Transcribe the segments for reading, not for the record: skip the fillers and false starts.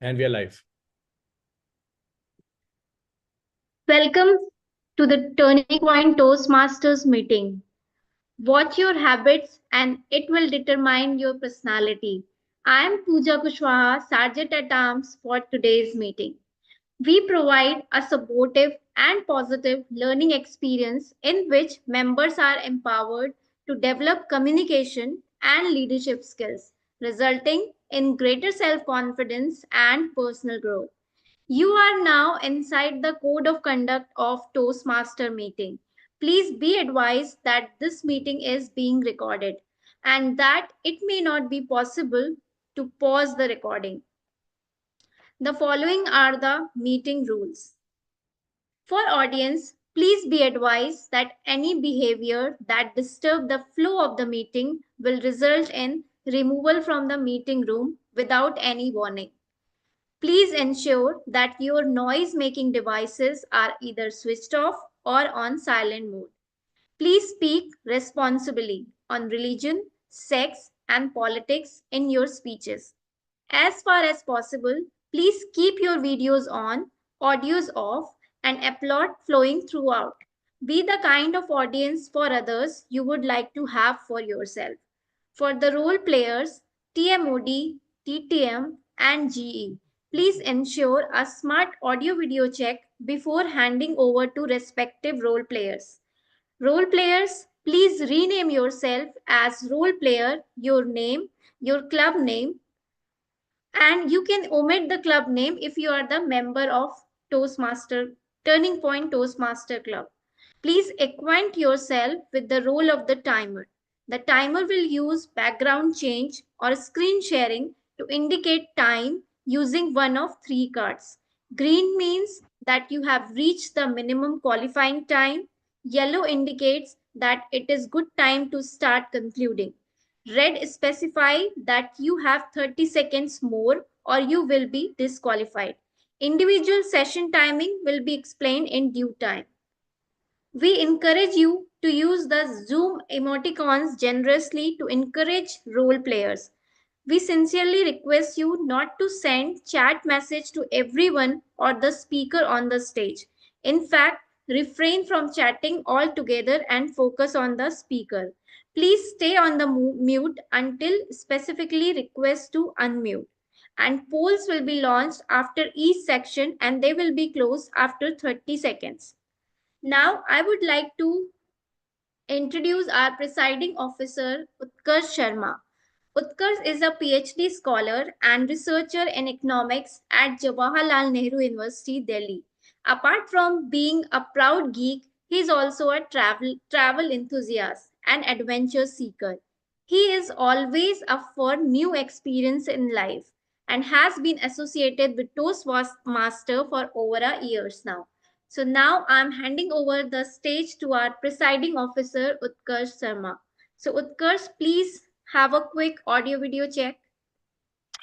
And we are live. Welcome to the Turning Point Toastmasters meeting. Watch your habits and it will determine your personality. I am Pooja Kushwaha, Sergeant at Arms for today's meeting. We provide a supportive and positive learning experience in which members are empowered to develop communication and leadership skills, resulting in greater self confidence and personal growth. You are now inside the code of conduct of Toastmaster meeting. Please be advised that this meeting is being recorded and that it may not be possible to pause the recording. The following are the meeting rules. For audience, please be advised that any behavior that disturb the flow of the meeting will result in removal from the meeting room without any warning. Please ensure that your noise making devices are either switched off or on silent mode. Please speak responsibly on religion, sex, and politics in your speeches. As far as possible, please keep your videos on, audios off, and applaud flowing throughout. Be the kind of audience for others you would like to have for yourself. For the role players, TMOD, TTM, and GE, please ensure a smart audio video check before handing over to respective role players. Role players, please rename yourself as role player, your name, your club name, and you can omit the club name if you are the member of Toastmaster Turning Point Toastmaster Club. Please acquaint yourself with the role of the timer. The timer will use background change or screen sharing to indicate time using one of three cards. Green means that you have reached the minimum qualifying time. Yellow indicates that it is good time to start concluding. Red specify that you have 30 seconds more or you will be disqualified. Individual session timing will be explained in due time. We encourage you to use the Zoom emoticons generously to encourage role players. We sincerely request you not to send chat message to everyone or the speaker on the stage. In fact, refrain from chatting altogether and focus on the speaker. Please stay on the mute until specifically request to unmute. And polls will be launched after each section and they will be closed after 30 seconds. Now, I would like to introduce our presiding officer, Utkarsh Sharma. Utkarsh is a PhD scholar and researcher in economics at Jawaharlal Nehru University, Delhi. Apart from being a proud geek, he is also a travel enthusiast and adventure seeker. He is always up for new experience in life and has been associated with Toastmaster for over a years now. So now I'm handing over the stage to our presiding officer, Utkarsh Sharma. So Utkarsh, please have a quick audio video check.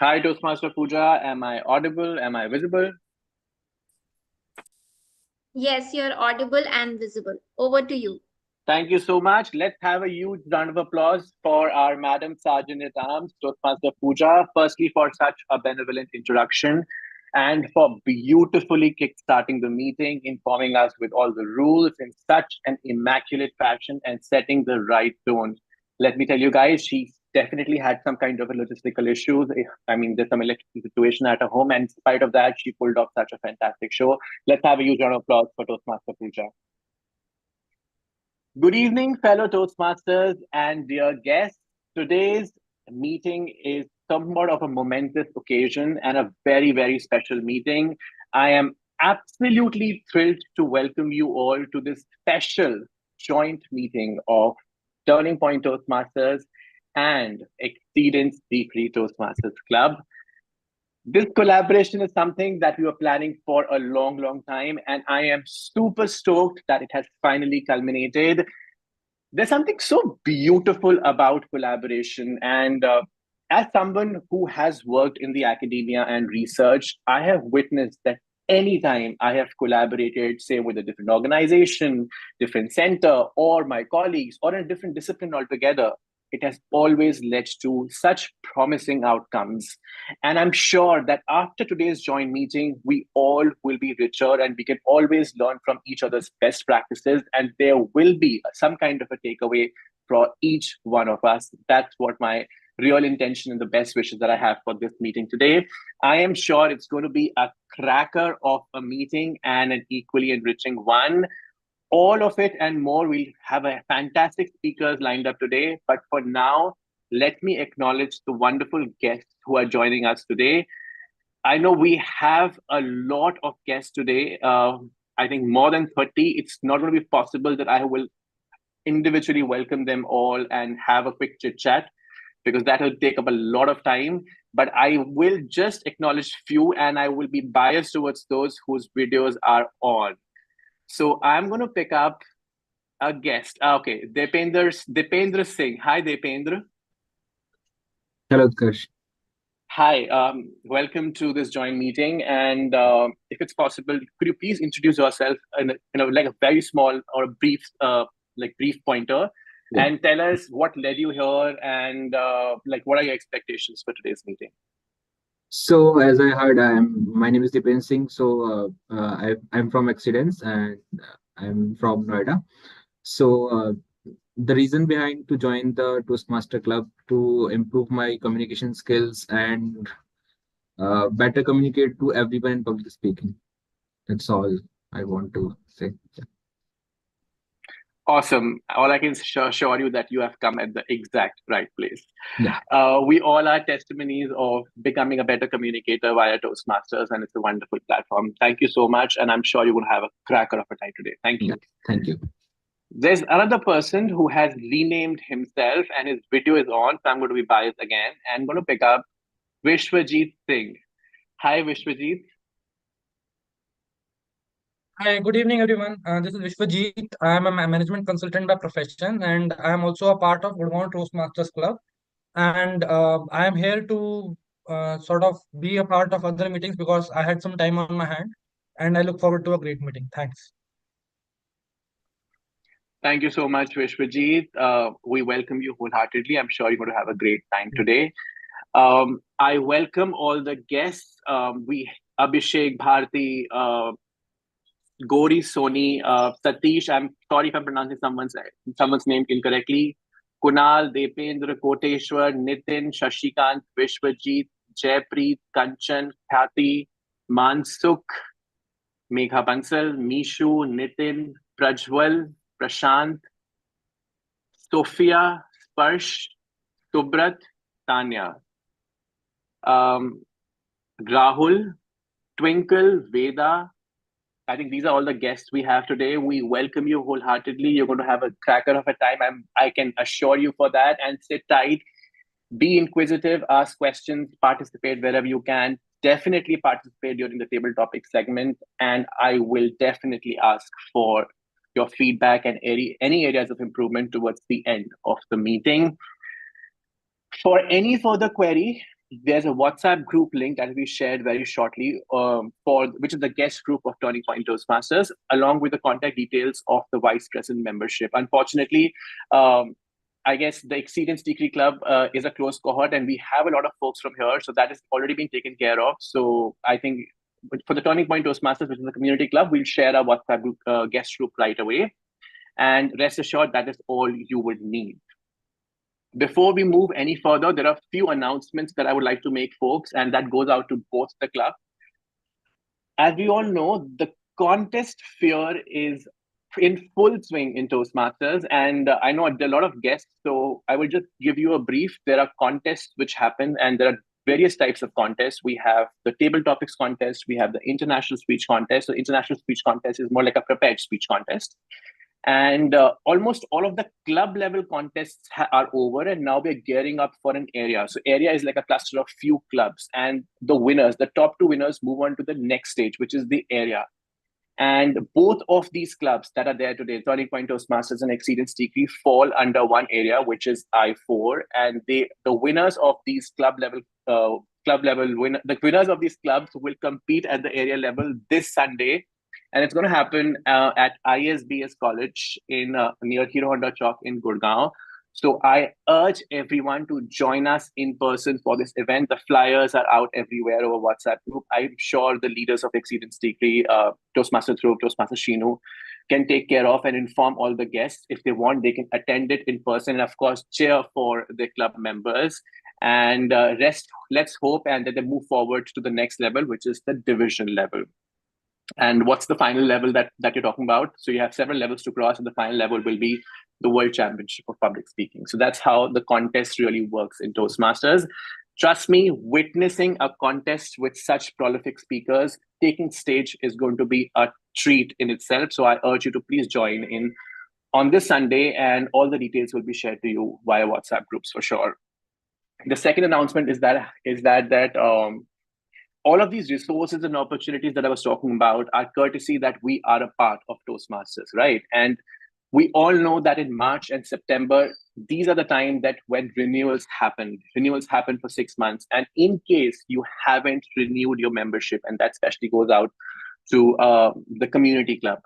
Hi, Toastmaster Pooja. Am I audible? Am I visible? Yes, you're audible and visible. Over to you. Thank you so much. Let's have a huge round of applause for our Madam Sergeant at Arms, Toastmaster Pooja. Firstly, for such a benevolent introduction and for beautifully kickstarting the meeting, informing us with all the rules in such an immaculate fashion and setting the right tone. Let me tell you guys, she definitely had some kind of a logistical issues. I mean, there's some electrical situation at her home, and in spite of that, she pulled off such a fantastic show. Let's have a huge round of applause for Toastmaster Pooja. Good evening, fellow Toastmasters and dear guests. Today's meeting is somewhat of a momentous occasion and a very, very special meeting. I am absolutely thrilled to welcome you all to this special joint meeting of Turning Point Toastmasters and Xceedance Tikri Toastmasters Club. This collaboration is something that we were planning for a long, long time, and I am super stoked that it has finally culminated. There's something so beautiful about collaboration, and as someone who has worked in the academia and research, I have witnessed that anytime I have collaborated, say, with a different organization, different center, or my colleagues, or in a different discipline altogether, it has always led to such promising outcomes. And I'm sure that after today's joint meeting, we all will be richer and we can always learn from each other's best practices. And there will be some kind of a takeaway for each one of us. That's what my real intention and the best wishes that I have for this meeting today. I am sure it's going to be a cracker of a meeting and an equally enriching one. All of it and more. We'll have a fantastic speakers lined up today. But for now, let me acknowledge the wonderful guests who are joining us today. I know we have a lot of guests today. I think more than 30. It's not going to be possible that I will individually welcome them all and have a quick chit chat because that will take up a lot of time. But I will just acknowledge few and I will be biased towards those whose videos are on. So I'm going to pick up a guest. Okay, Dipendra Singh. Hi, Dipendra. Hello, Utkarsh. Hi, welcome to this joint meeting. And if it's possible, could you please introduce yourself in like a very small or a brief, brief pointer, Yeah. and tell us what led you here and like what are your expectations for today's meeting? So, as I heard, my name is Dipen Singh. So, I'm from Xceedance and I'm from Noida. So, the reason behind to join the Toastmaster Club to improve my communication skills and better communicate to everyone in public speaking. That's all I want to say. Yeah. Awesome. All I can assure you that you have come at the exact right place. Yeah. We all are testimonies of becoming a better communicator via Toastmasters, and it's a wonderful platform. Thank you so much, and I'm sure you will have a cracker of a time today. Thank you. Yeah. Thank you. There's another person who has renamed himself, and his video is on, so I'm going to be biased again. And I'm going to pick up Vishwajit Singh. Hi, Vishwajit. Hi, good evening, everyone. This is Vishwajit. I am a management consultant by profession, and I am also a part of Gurgaon Toastmasters Club. And I am here to sort of be a part of other meetings because I had some time on my hand, and I look forward to a great meeting. Thanks. Thank you so much, Vishwajit. We welcome you wholeheartedly. I'm sure you're going to have a great time today. I welcome all the guests. We Abhishek, Bharti, Gauri, Soni, Satish. I'm sorry if I'm pronouncing someone's name incorrectly. Kunal, Dependra, Koteshwar, Nitin, Shashikant, Vishwajit, Jaypreet, Kanchan, Khyati, Mansukh, Megha Bansal, Mishu, Nitin, Prajwal, Prashant, Sophia, Sparsh, Subrat, Tanya, Rahul, Twinkle, Veda. I think these are all the guests we have today. We welcome you wholeheartedly. You're going to have a cracker of a time. I can assure you for that. And sit tight, be inquisitive, ask questions, participate wherever you can. Definitely participate during the table topic segment. And I will definitely ask for your feedback and any areas of improvement towards the end of the meeting. For any further query, there's a WhatsApp group link that will be shared very shortly, which is the guest group of Turning Point Toastmasters, along with the contact details of the Vice President membership. Unfortunately, I guess the Xceedance Tikri Club is a closed cohort, and we have a lot of folks from here, so that has already been taken care of. So I think for the Turning Point Toastmasters, which is the community club, we'll share our WhatsApp group, guest group right away. And rest assured, that is all you would need. Before we move any further, there are a few announcements that I would like to make, folks, and that goes out to both the club. As we all know, the contest fear is in full swing in Toastmasters, and I know there are a lot of guests, so I will just give you a brief. There are contests which happen, and there are various types of contests. We have the table topics contest, we have the international speech contest. So international speech contest is more like a prepared speech contest. And almost all of the club level contests are over, and now we're gearing up for an area. So area is like a cluster of few clubs, and the winners, the top two winners, move on to the next stage, which is the area. And both of these clubs that are there today, Turning Point Toastmasters and Xceedance Tikri, fall under one area, which is I4. And the winners of these the winners of these clubs will compete at the area level this Sunday. And it's going to happen at ISBS College in near Hero Honda Chowk in Gurgaon. So I urge everyone to join us in person for this event. The flyers are out everywhere over WhatsApp group. I'm sure the leaders of Xceedance Tikri, Toastmaster Dhruv, Toastmaster Shinu, can take care of and inform all the guests. If they want, they can attend it in person and, of course, cheer for the club members. And let's hope and that they move forward to the next level, which is the division level. And what's the final level that you're talking about? So you have several levels to cross, and the final level will be the World Championship of Public Speaking. So that's how the contest really works in Toastmasters. Trust me, witnessing a contest with such prolific speakers taking stage is going to be a treat in itself. So I urge you to please join in on this Sunday, and all the details will be shared to you via WhatsApp groups for sure. The second announcement is that all of these resources and opportunities that I was talking about are courtesy that we are a part of Toastmasters, right? And we all know that in March and September, these are the time that when renewals happen. Renewals happen for 6 months. And in case you haven't renewed your membership, and that especially goes out to the community club,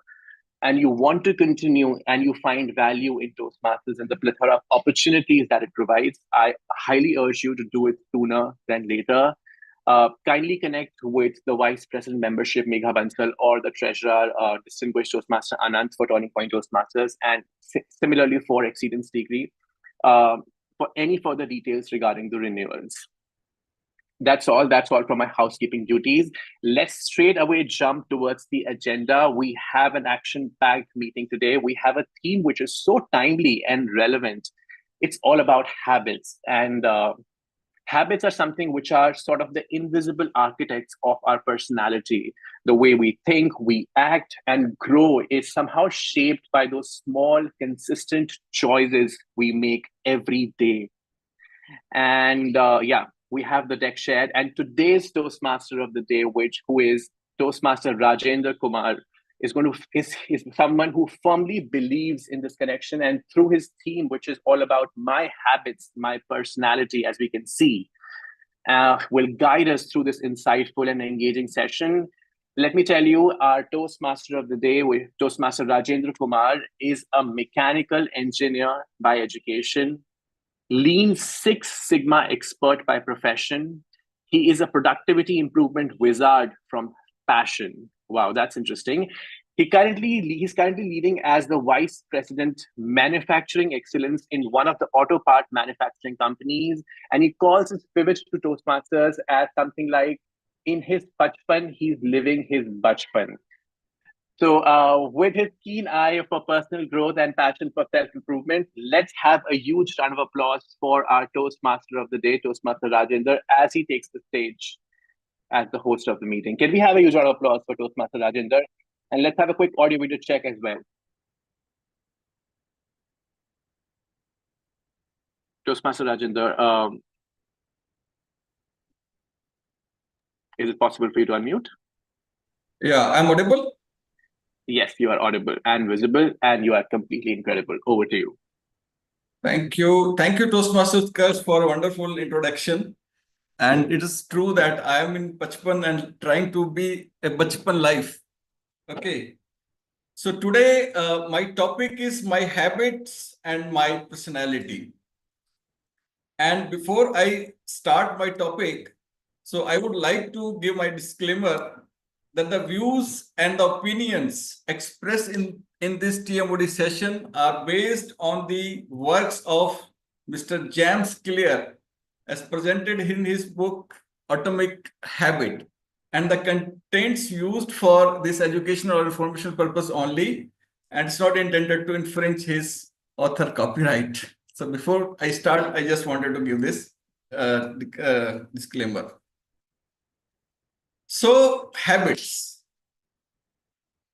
and you want to continue and you find value in Toastmasters and the plethora of opportunities that it provides, I highly urge you to do it sooner than later. Kindly connect with the Vice President Membership, Megha Bansal, or the Treasurer, Distinguished Toastmaster Anand for Turning Point Toastmasters, and similarly for Xceedance Degree, for any further details regarding the renewals. That's all from my housekeeping duties. Let's straight away jump towards the agenda. We have an action-packed meeting today. We have a theme which is so timely and relevant. It's all about habits. And habits are something which are sort of the invisible architects of our personality. The way we think, we act, and grow is somehow shaped by those small, consistent choices we make every day. And we have the deck shared. And today's Toastmaster of the day, who is Toastmaster Rajender Kumar, is someone who firmly believes in this connection. And through his theme, which is all about my habits, my personality, as we can see, will guide us through this insightful and engaging session. Let me tell you, our Toastmaster of the day, Toastmaster Rajender Kumar, is a mechanical engineer by education, Lean Six Sigma expert by profession. He is a productivity improvement wizard from passion. Wow, that's interesting. He's currently leading as the Vice President Manufacturing Excellence in one of the auto part manufacturing companies. And he calls his pivot to Toastmasters as something like, in his bachpan, he's living his bachpan. So with his keen eye for personal growth and passion for self-improvement, let's have a huge round of applause for our Toastmaster of the day, Toastmaster Rajender, as he takes the stage as the host of the meeting. Can we have a huge round of applause for Toastmaster Rajender? And let's have a quick audio video check as well. Toastmaster Rajender, is it possible for you to unmute? Yeah, I'm audible? Yes, you are audible and visible, and you are completely incredible. Over to you. Thank you. Thank you, Toastmasters girls, for a wonderful introduction. And it is true that I am in Bachpan and trying to be a Bachpan life. Okay. So today, my topic is my habits and my personality. And before I start my topic, so I would like to give my disclaimer that the views and the opinions expressed in this TMOD session are based on the works of Mr. James Clear as presented in his book, Atomic Habit. And the contents used for this educational or informational purpose only, and it's not intended to infringe his author copyright. So before I start, I just wanted to give this disclaimer. So habits,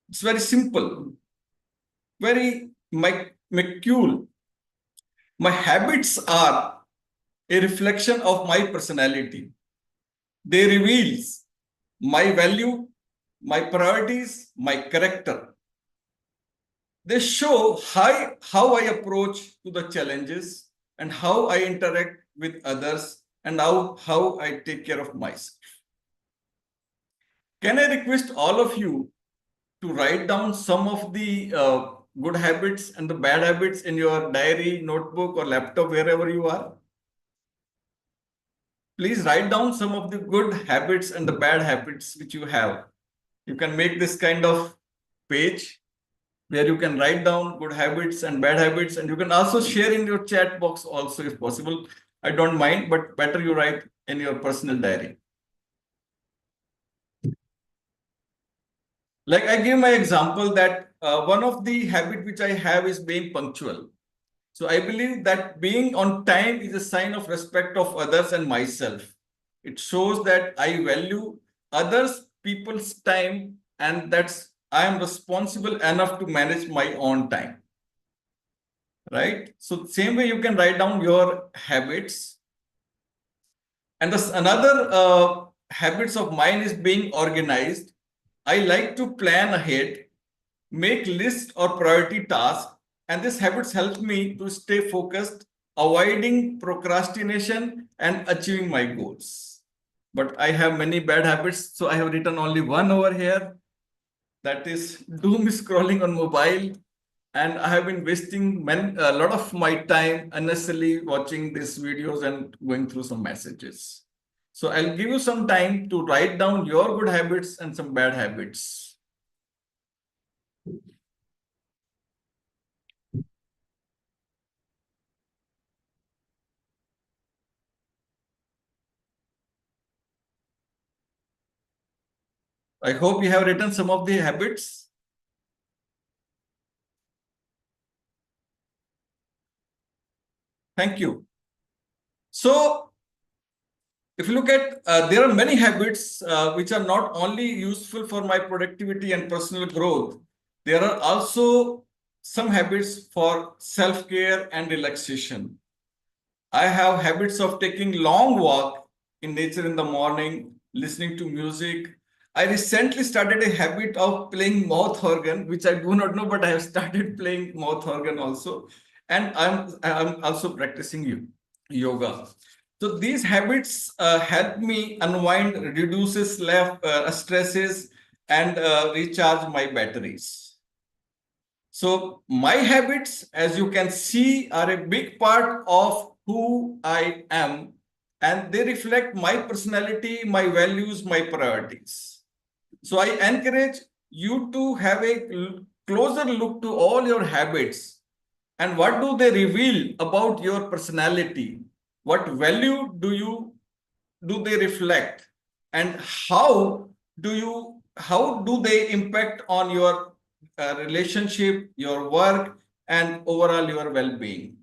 it's very simple, very macule. My habits are a reflection of my personality. They reveal my value, my priorities, my character. They show how I approach to the challenges and how I interact with others and how I take care of myself. Can I request all of you to write down some of the good habits and the bad habits in your diary, notebook, or laptop, wherever you are? Please write down some of the good habits and the bad habits which you have. You can make this kind of page where you can write down good habits and bad habits, and you can also share in your chat box also if possible. I don't mind, but better you write in your personal diary. Like I give my example that one of the habit which I have is being punctual. So I believe that being on time is a sign of respect of others and myself. It shows that I value others, people's time, and that's I am responsible enough to manage my own time. Right? So same way you can write down your habits. And this another habits of mine is being organized. I like to plan ahead, make lists or priority tasks, and this habits helps me to stay focused, avoiding procrastination and achieving my goals. But I have many bad habits, so I have written only one over here. That is doom scrolling on mobile, and I have been wasting a lot of my time unnecessarily watching these videos and going through some messages. So I'll give you some time to write down your good habits and some bad habits. I hope you have written some of the habits. Thank you. So if you look at, there are many habits which are not only useful for my productivity and personal growth, there are also some habits for self-care and relaxation. I have habits of taking long walk in nature in the morning, listening to music. I recently started a habit of playing mouth organ, which I do not know, but I have started playing mouth organ also. And I'm also practicing yoga. So these habits help me unwind, reduces stresses, and recharge my batteries. So my habits, as you can see, are a big part of who I am, and they reflect my personality, my values, my priorities. So I encourage you to have a closer look to all your habits and what do they reveal about your personality? What value do they reflect? And how do they impact on your relationship, your work, and overall your well-being?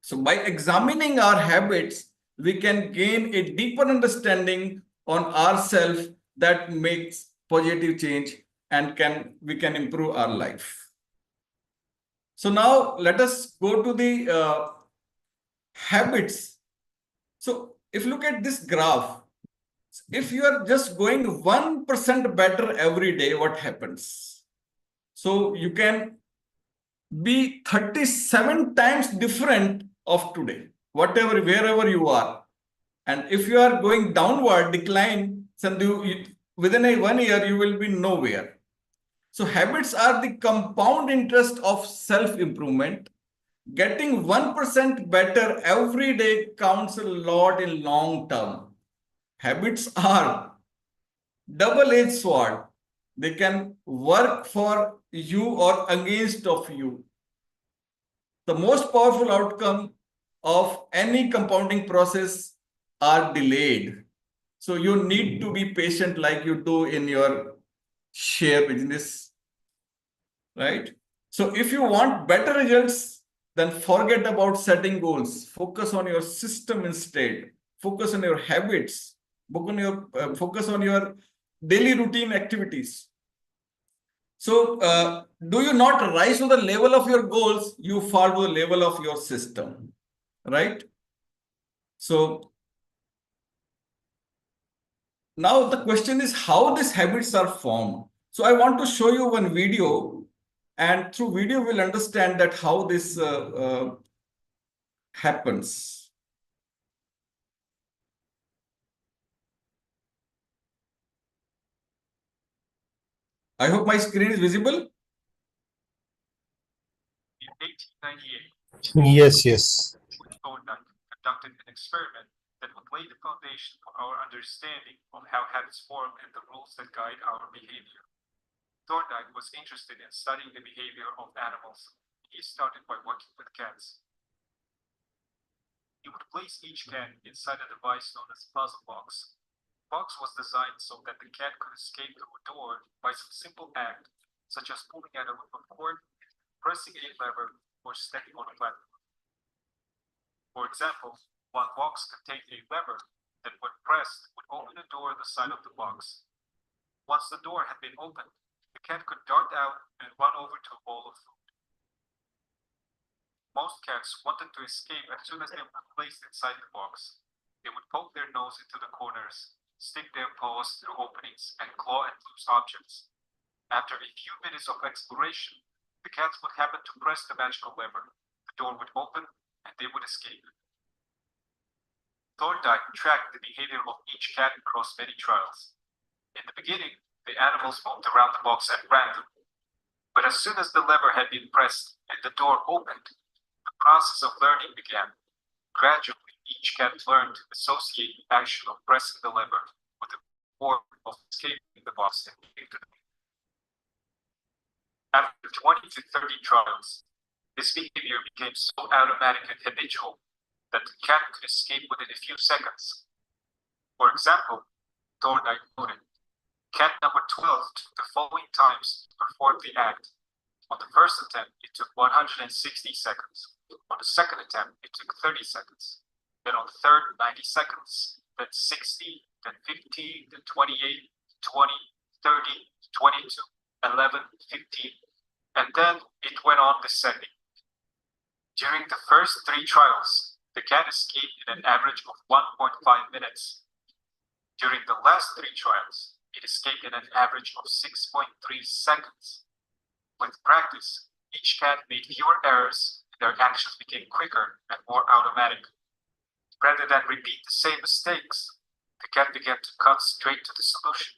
So by examining our habits, we can gain a deeper understanding on ourselves that makes positive change and we can improve our life. So now let us go to the habits. So if you look at this graph, if you are just going 1% better every day, what happens? So you can be 37 times different of today, wherever you are. And if you are going downward, decline, within 1 year, you will be nowhere. So habits are the compound interest of self-improvement. Getting 1% better every day counts a lot in long term. Habits are double-edged sword. They can work for you or against of you. The most powerful outcome of any compounding process are delayed. So you need to be patient like you do in your share business, right? So if you want better results, then forget about setting goals. Focus on your system instead. Focus on your habits. Focus on your daily routine activities. So do you not rise to the level of your goals, you fall to the level of your system, right? So now the question is how these habits are formed. So I want to show you one video, and through video we'll understand that how this happens. I hope my screen is visible. 1898, Yes. Thorndike conducted an experiment that would lay the foundation for our understanding of how habits form and the rules that guide our behavior. Thorndike was interested in studying the behavior of animals. He started by working with cats. He would place each cat inside a device known as puzzle box. The box was designed so that the cat could escape through a door by some simple act, such as pulling at a loop of cord, pressing a lever, or stepping on a platform. For example, one box contained a lever that, when pressed, would open a door on the side of the box. Once the door had been opened, the cat could dart out and run over to a bowl of food. Most cats wanted to escape as soon as they were placed inside the box. They would poke their nose into the corners, stick their paws through openings, and claw at loose objects. After a few minutes of exploration, the cats would happen to press the magical lever. The door would open, and they would escape. Thorndike tracked the behavior of each cat across many trials. In the beginning, the animals moved around the box at random. But as soon as the lever had been pressed and the door opened, the process of learning began. Gradually, each cat learned to associate the action of pressing the lever with the reward of escaping the box and into the room. After 20 to 30 trials, this behavior became so automatic and habitual that the cat could escape within a few seconds. For example, Thorndike noted, cat number 12 took the following times to perform the act. On the first attempt, it took 160 seconds. On the second attempt, it took 30 seconds. Then on the third, 90 seconds. Then 60, then 15, then 28, 20, 30, 22, 11, 15. And then it went on descending. During the first 3 trials, the cat escaped in an average of 1.5 minutes. During the last 3 trials, it escaped in an average of 6.3 seconds. With practice, each cat made fewer errors, and their actions became quicker and more automatic. Rather than repeat the same mistakes, the cat began to cut straight to the solution.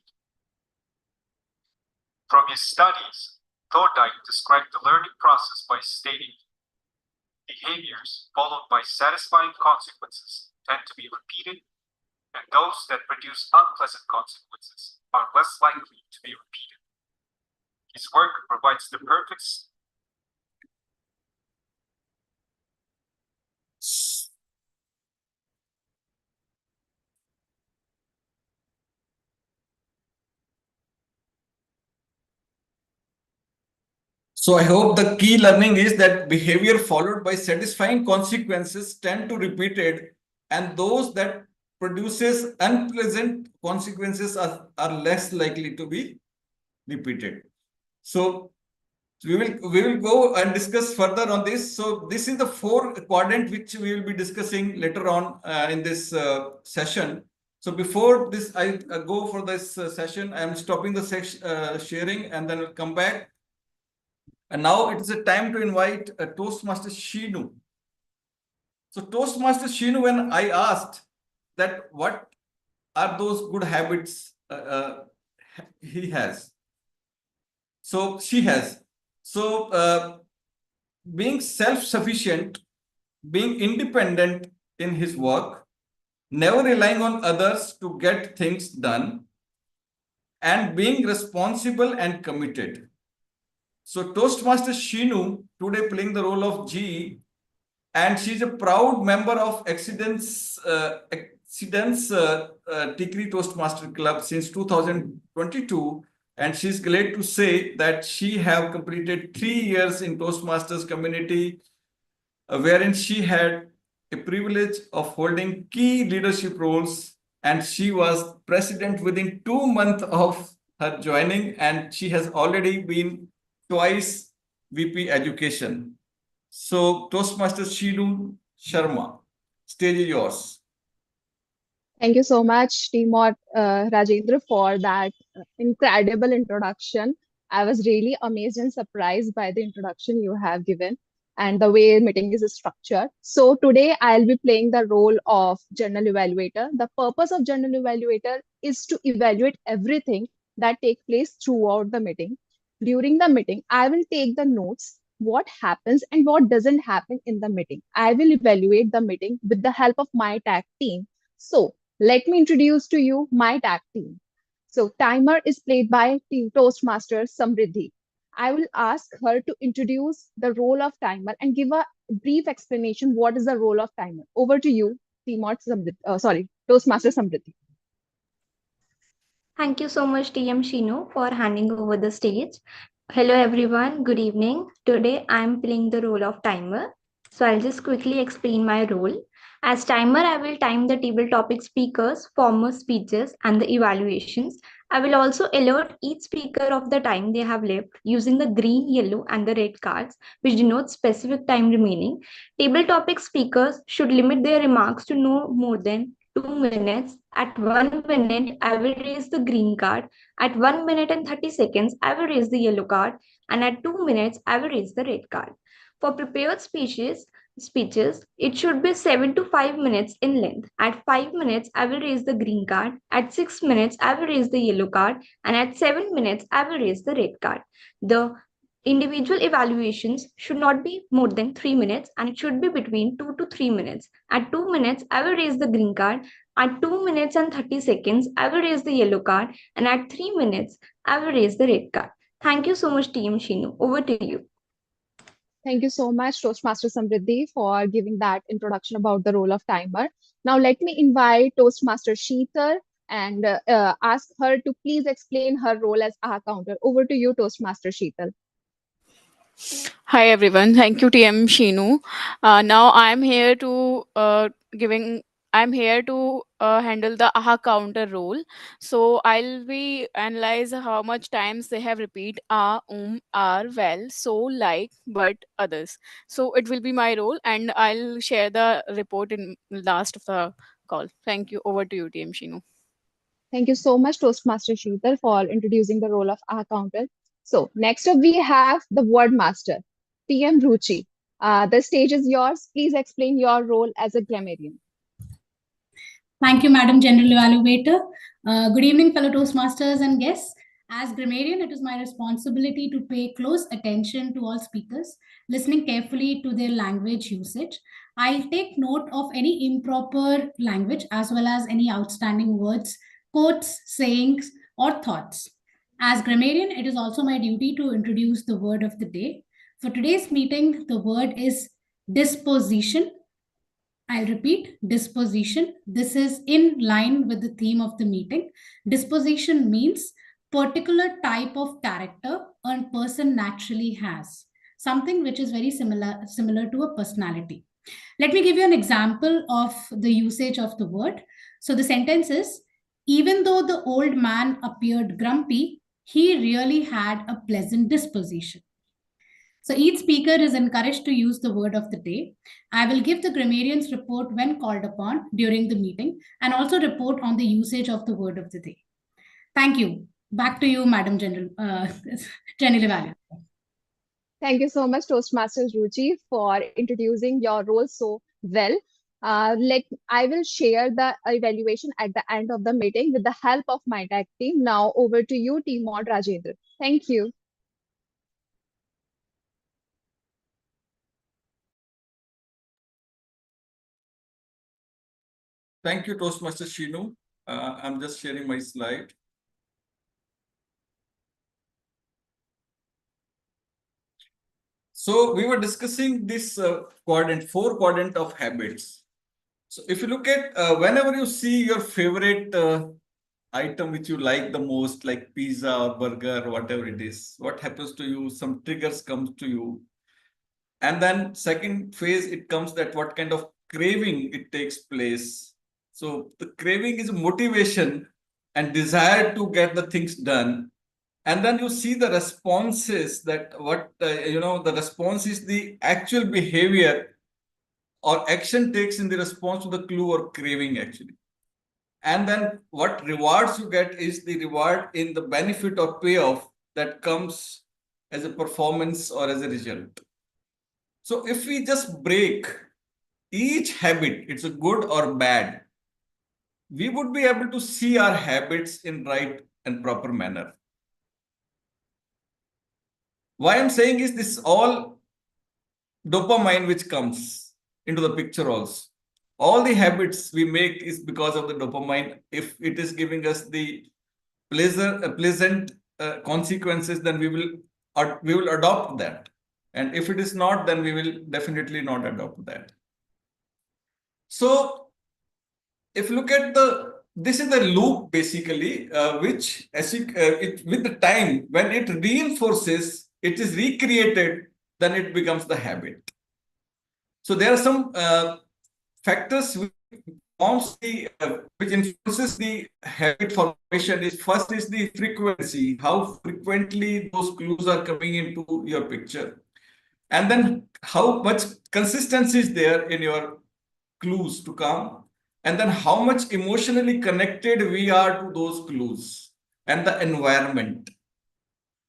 From his studies, Thorndike described the learning process by stating, behaviors followed by satisfying consequences tend to be repeated, and those that produce unpleasant consequences are less likely to be repeated. His work provides the perfect So I hope the key learning is that behavior followed by satisfying consequences tend to repeat it, and those that produces unpleasant consequences are less likely to be repeated. So we will go and discuss further on this. So this is the 4 quadrant which we will be discussing later on in this session. So before this, I go for this session. I am stopping the sharing, and then we'll come back. And now it is a time to invite Toastmaster Shinu. So Toastmaster Shinu, when I asked that what are those good habits he has, so she has. So being self-sufficient, being independent in his work, never relying on others to get things done, and being responsible and committed. So Toastmaster Shinu today playing the role of G, and she's a proud member of Xceedance Tikri Toastmaster Club since 2022, and she's glad to say that she have completed 3 years in Toastmasters community, wherein she had a privilege of holding key leadership roles, and she was president within 2 months of her joining, and she has already been twice VP Education. So Toastmaster Shinu Sharma, stage is yours. Thank you so much, team of Rajender, for that incredible introduction. I was really amazed and surprised by the introduction you have given and the way meeting is structured. So today I'll be playing the role of general evaluator. The purpose of general evaluator is to evaluate everything that takes place throughout the meeting. During the meeting, I will take the notes what happens and what doesn't happen in the meeting. I will evaluate the meeting with the help of my tag team. So let me introduce to you my tag team. So timer is played by Team Toastmaster Samriddhi. I will ask her to introduce the role of timer and give a brief explanation what is the role of timer. Over to you, Toastmaster Samriddhi. Thank you so much, TM Shinu, for handing over the stage. Hello, everyone. Good evening. Today, I'm playing the role of timer. So, I'll just quickly explain my role. As timer, I will time the table topic speakers, former speeches, and the evaluations. I will also alert each speaker of the time they have left using the green, yellow, and the red cards, which denote specific time remaining. Table topic speakers should limit their remarks to no more than 2 minutes. At 1 minute, I will raise the green card. At 1 minute and 30 seconds, I will raise the yellow card. And at 2 minutes, I will raise the red card. For prepared speeches, it should be 7 to 5 minutes in length. At 5 minutes, I will raise the green card. At 6 minutes, I will raise the yellow card. And at 7 minutes, I will raise the red card. The individual evaluations should not be more than 3 minutes and it should be between 2 to 3 minutes. At 2 minutes, I will raise the green card. At 2 minutes and 30 seconds, I will raise the yellow card. And at 3 minutes, I will raise the red card. Thank you so much, Team Shinu. Over to you. Thank you so much, Toastmaster Samriddhi, for giving that introduction about the role of timer. Now, let me invite Toastmaster Sheetal and ask her to please explain her role as AHA counter. Over to you, Toastmaster Sheetal. Hi everyone, thank you TM Shinu. Now I'm here to giving. I'm here to handle the AHA counter role. So I'll be analyze how much times they have repeat are, well, so, like, but, others. So it will be my role, and I'll share the report in last of the call. Thank you. Over to you, TM Shinu. Thank you so much, Toastmaster Sheetal, for introducing the role of AHA counter. So next up, we have the word master, TM Ruchi. The stage is yours. Please explain your role as a grammarian. Thank you, Madam General Evaluator. Good evening, fellow Toastmasters and guests. As grammarian, it is my responsibility to pay close attention to all speakers, listening carefully to their language usage. I'll take note of any improper language as well as any outstanding words, quotes, sayings, or thoughts. As grammarian, it is also my duty to introduce the word of the day. For today's meeting, the word is disposition. I'll repeat, disposition. This is in line with the theme of the meeting. Disposition means particular type of character a person naturally has, something which is very similar to a personality. Let me give you an example of the usage of the word. So the sentence is, even though the old man appeared grumpy, he really had a pleasant disposition. So each speaker is encouraged to use the word of the day. I will give the grammarian's report when called upon during the meeting and also report on the usage of the word of the day. Thank you. Back to you, Madam General Evaluator. Thank you so much, Toastmaster Ruchi, for introducing your role so well. I will share the evaluation at the end of the meeting with the help of my tag team. Now over to you, Team Mod Rajender. Thank you. Thank you, Toastmaster Shinu. I'm just sharing my slide. So we were discussing this four quadrant of habits. So if you look at whenever you see your favorite item which you like the most, like pizza or burger or whatever it is, what happens to you? Some triggers comes to you. And then second phase, it comes that what kind of craving it takes place. So the craving is motivation and desire to get the things done. And then you see the responses that the response is the actual behavior or action takes in the response to the clue or craving actually. And then what rewards you get is the reward in the benefit or payoff that comes as a performance or as a result. So if we just break each habit, it's a good or bad, we would be able to see our habits in right and proper manner. Why I'm saying is this all dopamine which comes into the picture also. All the habits we make is because of the dopamine. If it is giving us the pleasant consequences, then we will adopt that. And if it is not, then we will definitely not adopt that. So if you look at this is the loop basically, which with the time, when it reinforces, it is recreated, then it becomes the habit. So there are some factors which influences the habit formation. First is the frequency, how frequently those clues are coming into your picture, and then how much consistency is there in your clues to come, and then how much emotionally connected we are to those clues and the environment.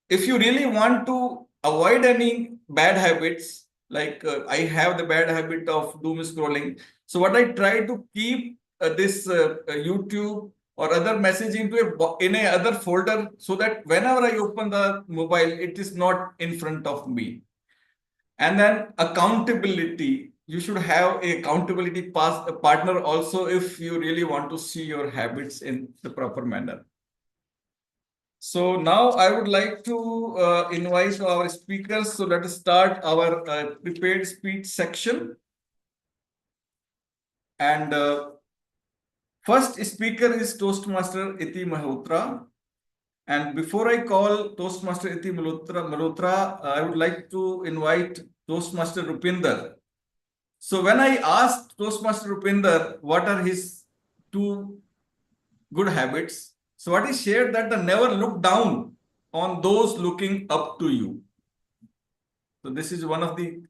If you really want to avoid any bad habits, like I have the bad habit of doom scrolling. So what I try to keep this YouTube or other message in a other folder, so that whenever I open the mobile, it is not in front of me. And then accountability. You should have a accountability partner also if you really want to see your habits in the proper manner. So now I would like to invite our speakers. So let us start our prepared speech section. And first speaker is Toastmaster Iti Malhotra. And before I call Toastmaster Iti Malhotra, I would like to invite Toastmaster Rupinder. So when I asked Toastmaster Rupinder what are his 2 good habits, so what he shared that the never look down on those looking up to you. So this is one of the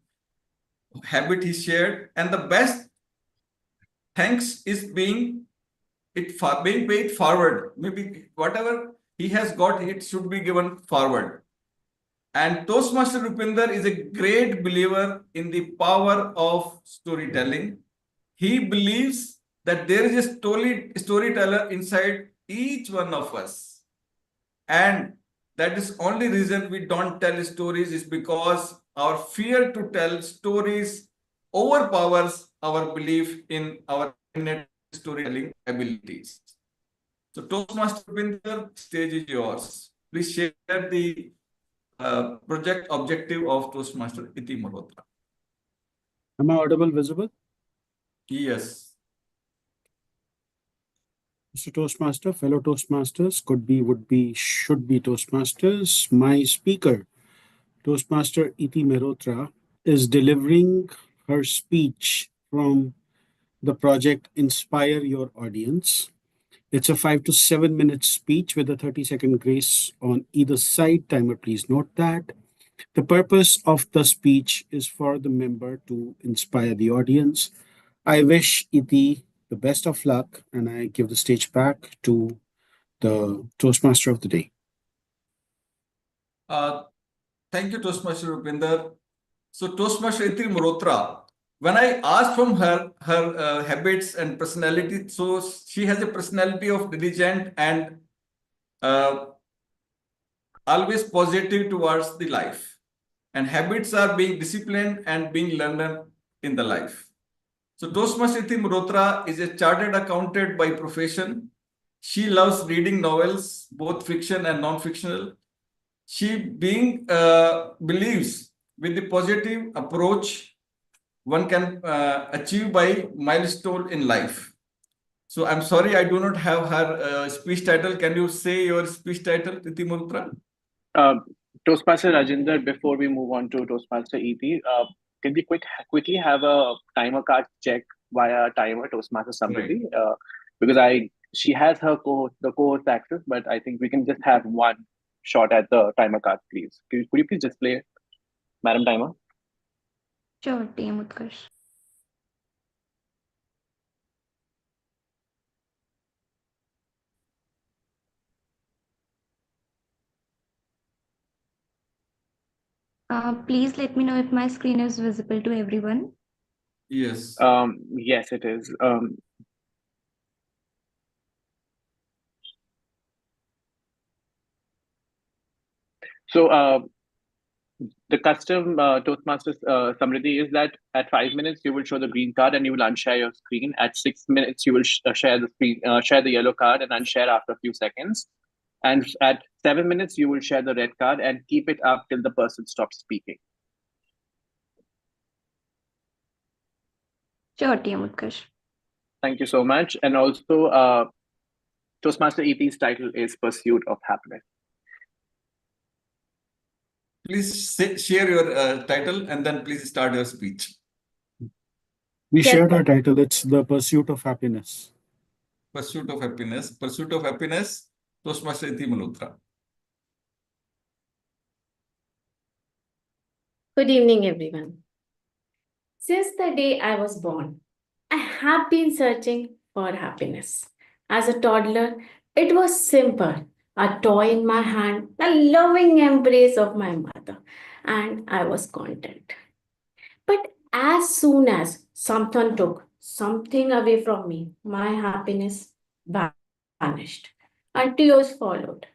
habit he shared, and the best thanks is being paid forward. Maybe whatever he has got, it should be given forward. And Toastmaster Rupinder is a great believer in the power of storytelling. He believes that there is a storyteller inside each one of us. And that is only reason we don't tell stories is because our fear to tell stories overpowers our belief in our innate storytelling abilities. So Toastmaster Rupinder, stage is yours. Please share the project objective of Toastmaster Iti Malhotra. Am I audible, visible? Yes. Mr. Toastmaster, fellow Toastmasters, could be, would be, should be Toastmasters. My speaker, Toastmaster Iti Mehrotra, is delivering her speech from the project Inspire Your Audience. It's a 5 to 7 minute speech with a 30-second grace on either side. Timer, please note that. The purpose of the speech is for the member to inspire the audience. I wish Iti the best of luck, and I give the stage back to the Toastmaster of the day. Thank you, Toastmaster Rupinder. So Toastmaster Iti Malhotra, when I asked from her habits and personality, so she has a personality of diligent and always positive towards the life. And habits are being disciplined and being learned in the life. So Toastmaster Iti Malhotra is a chartered accountant by profession. She loves reading novels, both fiction and non-fictional. She believes with the positive approach one can achieve by milestone in life. So I'm sorry, I do not have her speech title. Can you say your speech title, Iti Malhotra? Toastmaster Rajender, before we move on to Toastmaster EP, can we quickly have a timer card check via timer Toastmaster Samriddhi? Right. Because she has the co-host access, but I think we can just have one shot at the timer card, please. Could you please display, Madam Timer? Sure, Team Utkarsh. Please let me know if my screen is visible to everyone. Yes. Yes, it is. So The custom Toastmasters Samriddhi is that at 5 minutes you will show the green card and you will unshare your screen. At 6 minutes you will share the screen, share the yellow card and unshare after a few seconds. And at 7 minutes you will share the red card and keep it up till the person stops speaking. Sure, TM Utkarsh. Thank you so much. And also, Toastmaster ET's title is Pursuit of Happiness. Please share your title and then please start your speech. We shared our title. It's The Pursuit of Happiness. Pursuit of Happiness. Pursuit of Happiness, Toastmaster Iti Malhotra. Good evening, everyone. Since the day I was born, I have been searching for happiness. As a toddler, it was simple, a toy in my hand, a loving embrace of my mother, and I was content. But as soon as someone took something away from me, my happiness vanished and tears followed.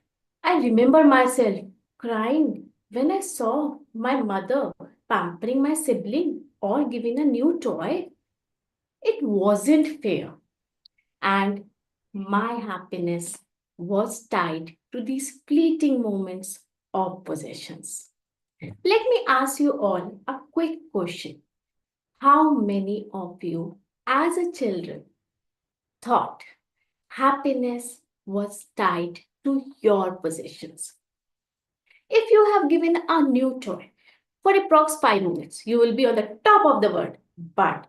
I remember myself crying when I saw my mother pampering my sibling or giving a new toy. It wasn't fair, and my happiness was tied to these fleeting moments of possessions. Let me ask you all a quick question. How many of you, as a children, thought happiness was tied to your possessions? If you have given a new toy for approx 5 minutes, you will be on the top of the world. But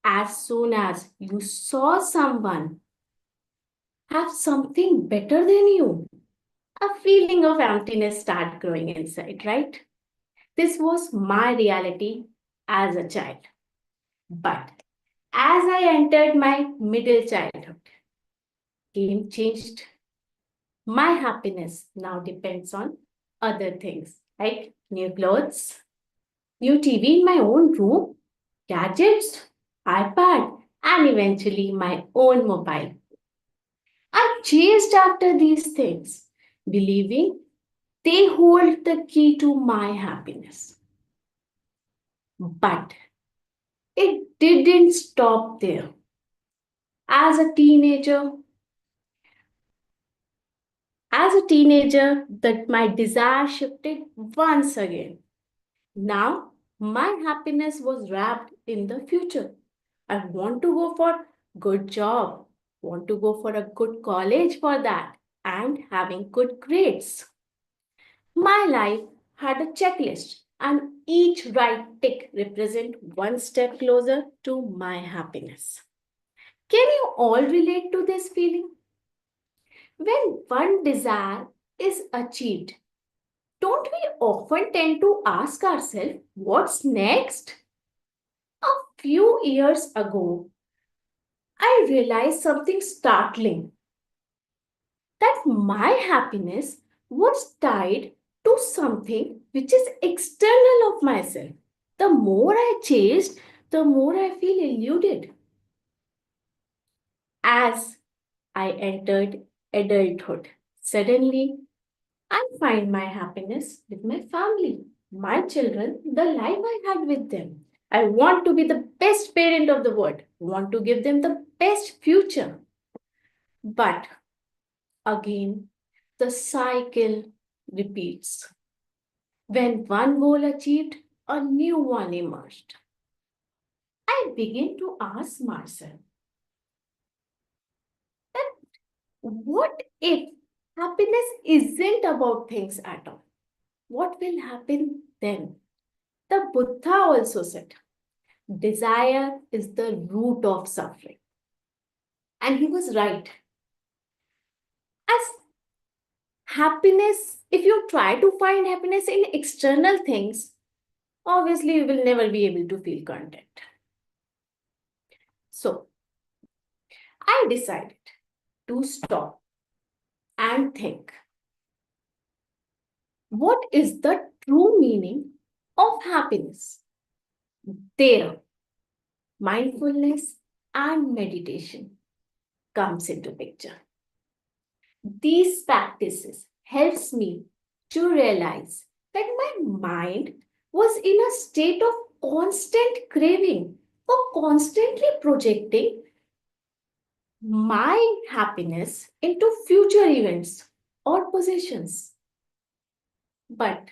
as soon as you saw someone have something better than you, a feeling of emptiness started growing inside, right? This was my reality as a child. But as I entered my middle childhood, game changed. My happiness now depends on other things like new clothes, new TV in my own room, gadgets, iPad, and eventually my own mobile. I chased after these things, believing they hold the key to my happiness. But it didn't stop there. As a teenager, that my desire shifted once again. Now, my happiness was wrapped in the future. I want to go for good job, want to go for a good college for that, and having good grades. My life had a checklist, and each right tick represent one step closer to my happiness. Can you all relate to this feeling? When one desire is achieved, don't we often tend to ask ourselves, what's next? A few years ago, I realized something startling, that my happiness was tied to something which is external of myself. The more I chased, the more I feel eluded. As I entered adulthood, suddenly I find my happiness with my family, my children, the life I had with them. I want to be the best parent of the world, want to give them the best future. But again, the cycle repeats. When one goal achieved, a new one emerged. I begin to ask myself that what if happiness isn't about things at all? What will happen then? The Buddha also said, desire is the root of suffering. And he was right. As happiness, if you try to find happiness in external things, obviously you will never be able to feel content. So, I decided to stop and think, what is the true meaning of happiness? There, mindfulness and meditation comes into picture. These practices helps me to realize that my mind was in a state of constant craving or constantly projecting my happiness into future events or possessions. But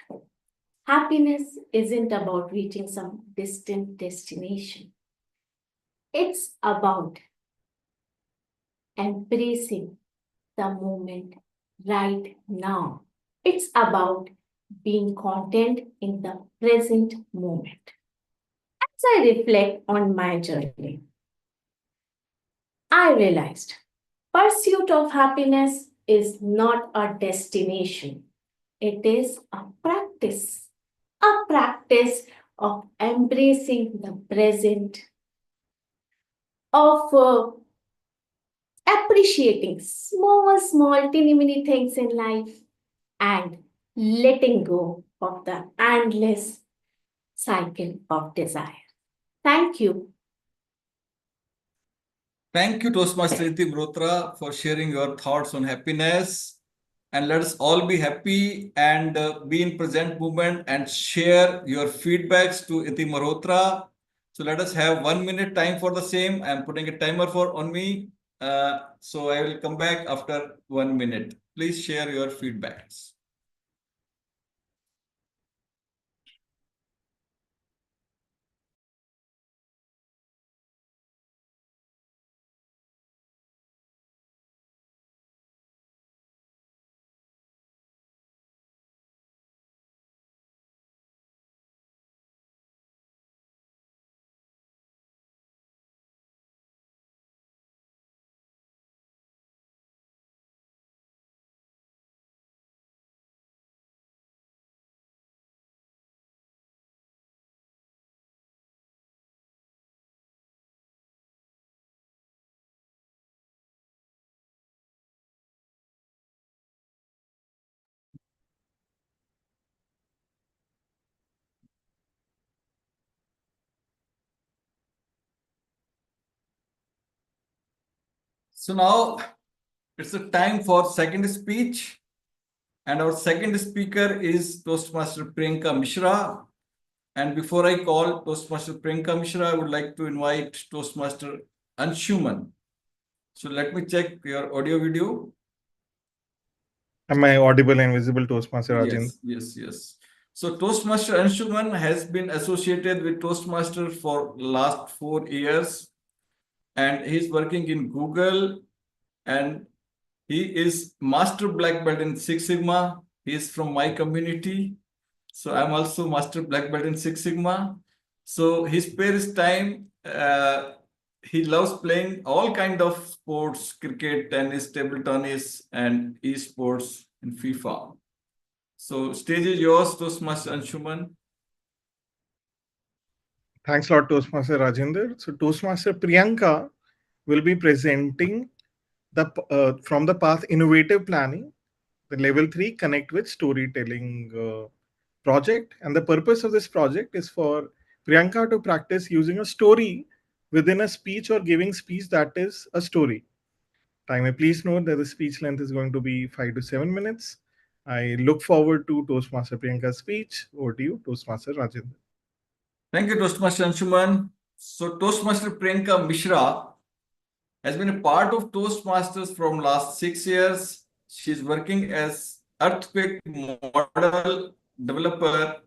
happiness isn't about reaching some distant destination. It's about embracing the moment right now. It's about being content in the present moment. As I reflect on my journey, I realized pursuit of happiness is not a destination. It is a practice of embracing the present, of appreciating small, teeny things in life, and letting go of the endless cycle of desire. Thank you. Thank you, Toastmaster Iti Mrotra, for sharing your thoughts on happiness. And let us all be happy and be in present moment and share your feedbacks to Iti Mrotra. So let us have 1 minute time for the same. I'm putting a timer on me. So I will come back after 1 minute. Please share your feedbacks. So now it's the time for second speech. And our second speaker is Toastmaster Priyanka Mishra. And before I call Toastmaster Priyanka Mishra, I would like to invite Toastmaster Anshuman. So let me check your audio video. Am I audible and visible, Toastmaster Rajender? Yes. So Toastmaster Anshuman has been associated with Toastmaster for last 4 years. And he's working in Google. And he is Master Black Belt in Six Sigma. He is from my community. So I'm also Master Black Belt in Six Sigma. So his spare time, he loves playing all kind of sports, cricket, tennis, table tennis, and esports in FIFA. So stage is yours, Toastmaster Anshuman. Thanks a lot, Toastmaster Rajender. So Toastmaster Priyanka will be presenting the from the path innovative planning, the level 3 connect with storytelling project. And the purpose of this project is for Priyanka to practice using a story within a speech or giving speech that is a story. Time, please note that the speech length is going to be 5 to 7 minutes. I look forward to Toastmaster Priyanka's speech. Over to you, Toastmaster Rajendra. Thank you, Toastmaster Anshuman. So Toastmaster Priyanka Mishra has been a part of Toastmasters from last 6 years. She's working as earthquake model developer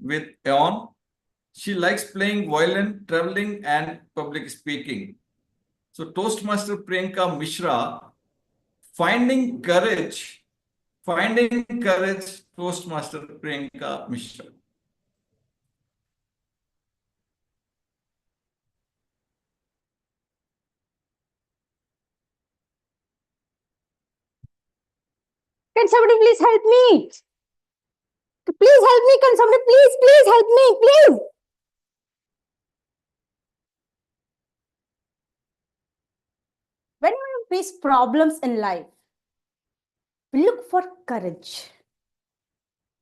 with Aeon. She likes playing violin, traveling, and public speaking. So Toastmaster Priyanka Mishra, finding courage, Toastmaster Priyanka Mishra. Can somebody please help me? Please help me. Can somebody please help me, please? When you face problems in life, we look for courage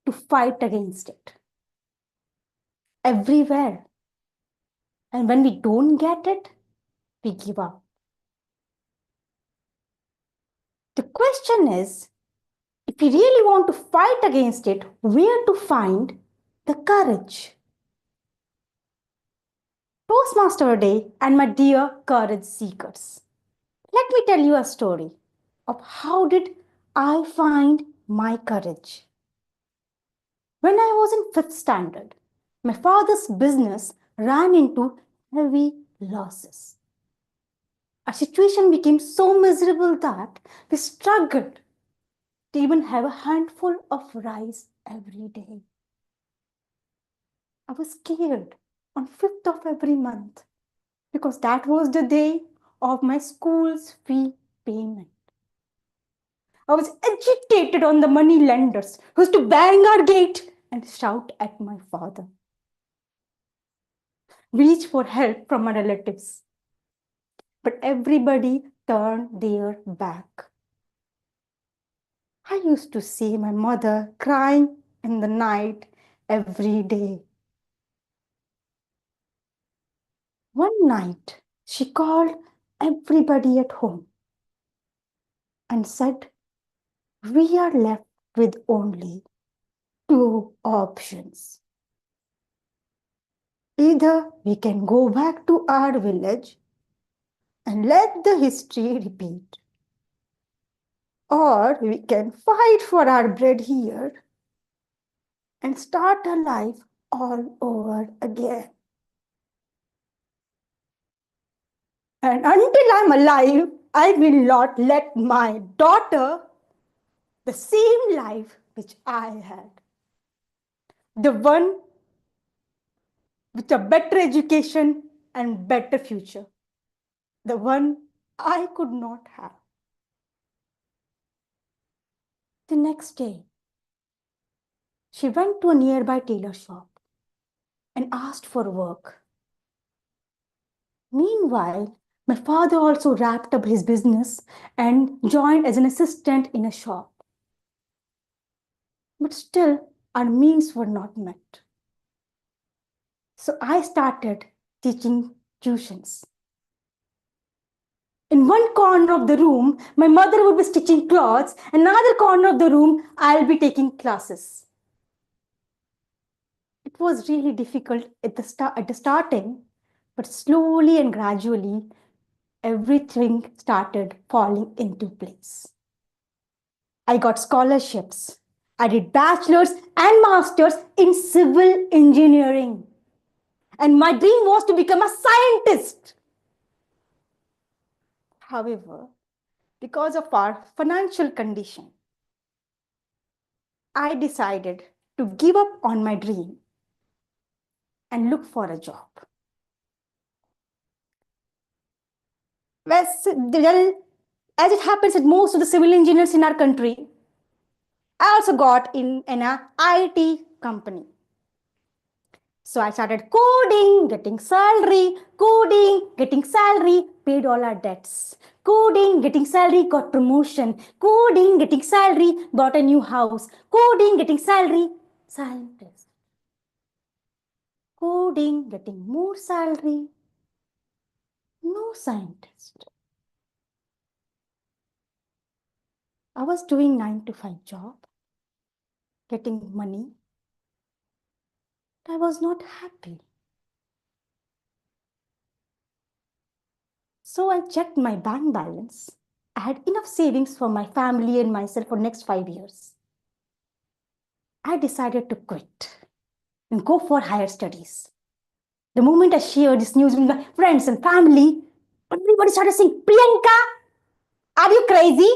to fight against it everywhere. And when we don't get it, we give up. The question is, if if we really want to fight against it, where to find the courage? Toastmaster Day and my dear courage seekers, let me tell you a story of how did I find my courage. When I was in 5th standard, my father's business ran into heavy losses. Our situation became so miserable that we struggled to even have a handful of rice every day. I was scared on 5th of every month because that was the day of my school's fee payment. I was agitated on the money lenders who used to bang our gate and shout at my father. Reach for help from my relatives, but everybody turned their back. I used to see my mother crying in the night every day. One night, she called everybody at home and said, "We are left with only 2 options. Either we can go back to our village and let the history repeat, or we can fight for our bread here and start our life all over again. And until I'm alive, I will not let my daughter the same life which I had. The one with a better education and better future. The one I could not have." The next day, she went to a nearby tailor shop and asked for work. Meanwhile, my father also wrapped up his business and joined as an assistant in a shop. But still, our means were not met. So I started teaching tuitions. In one corner of the room, my mother would be stitching clothes. Another corner of the room, I'll be taking classes. It was really difficult at the starting, but slowly and gradually, everything started falling into place. I got scholarships. I did bachelor's and master's in civil engineering. And my dream was to become a scientist. However, because of our financial condition, I decided to give up on my dream and look for a job. Well, as it happens with most of the civil engineers in our country, I also got in an IT company. So I started coding, getting salary, paid all our debts. Coding, getting salary, got promotion. Coding, getting salary, bought a new house. Coding, getting salary, scientist. Coding, getting more salary, no scientist. I was doing 9 to 5 job, getting money. I was not happy. So I checked my bank balance. I had enough savings for my family and myself for next 5 years. I decided to quit and go for higher studies. The moment I shared this news with my friends and family, everybody started saying, "Priyanka, are you crazy?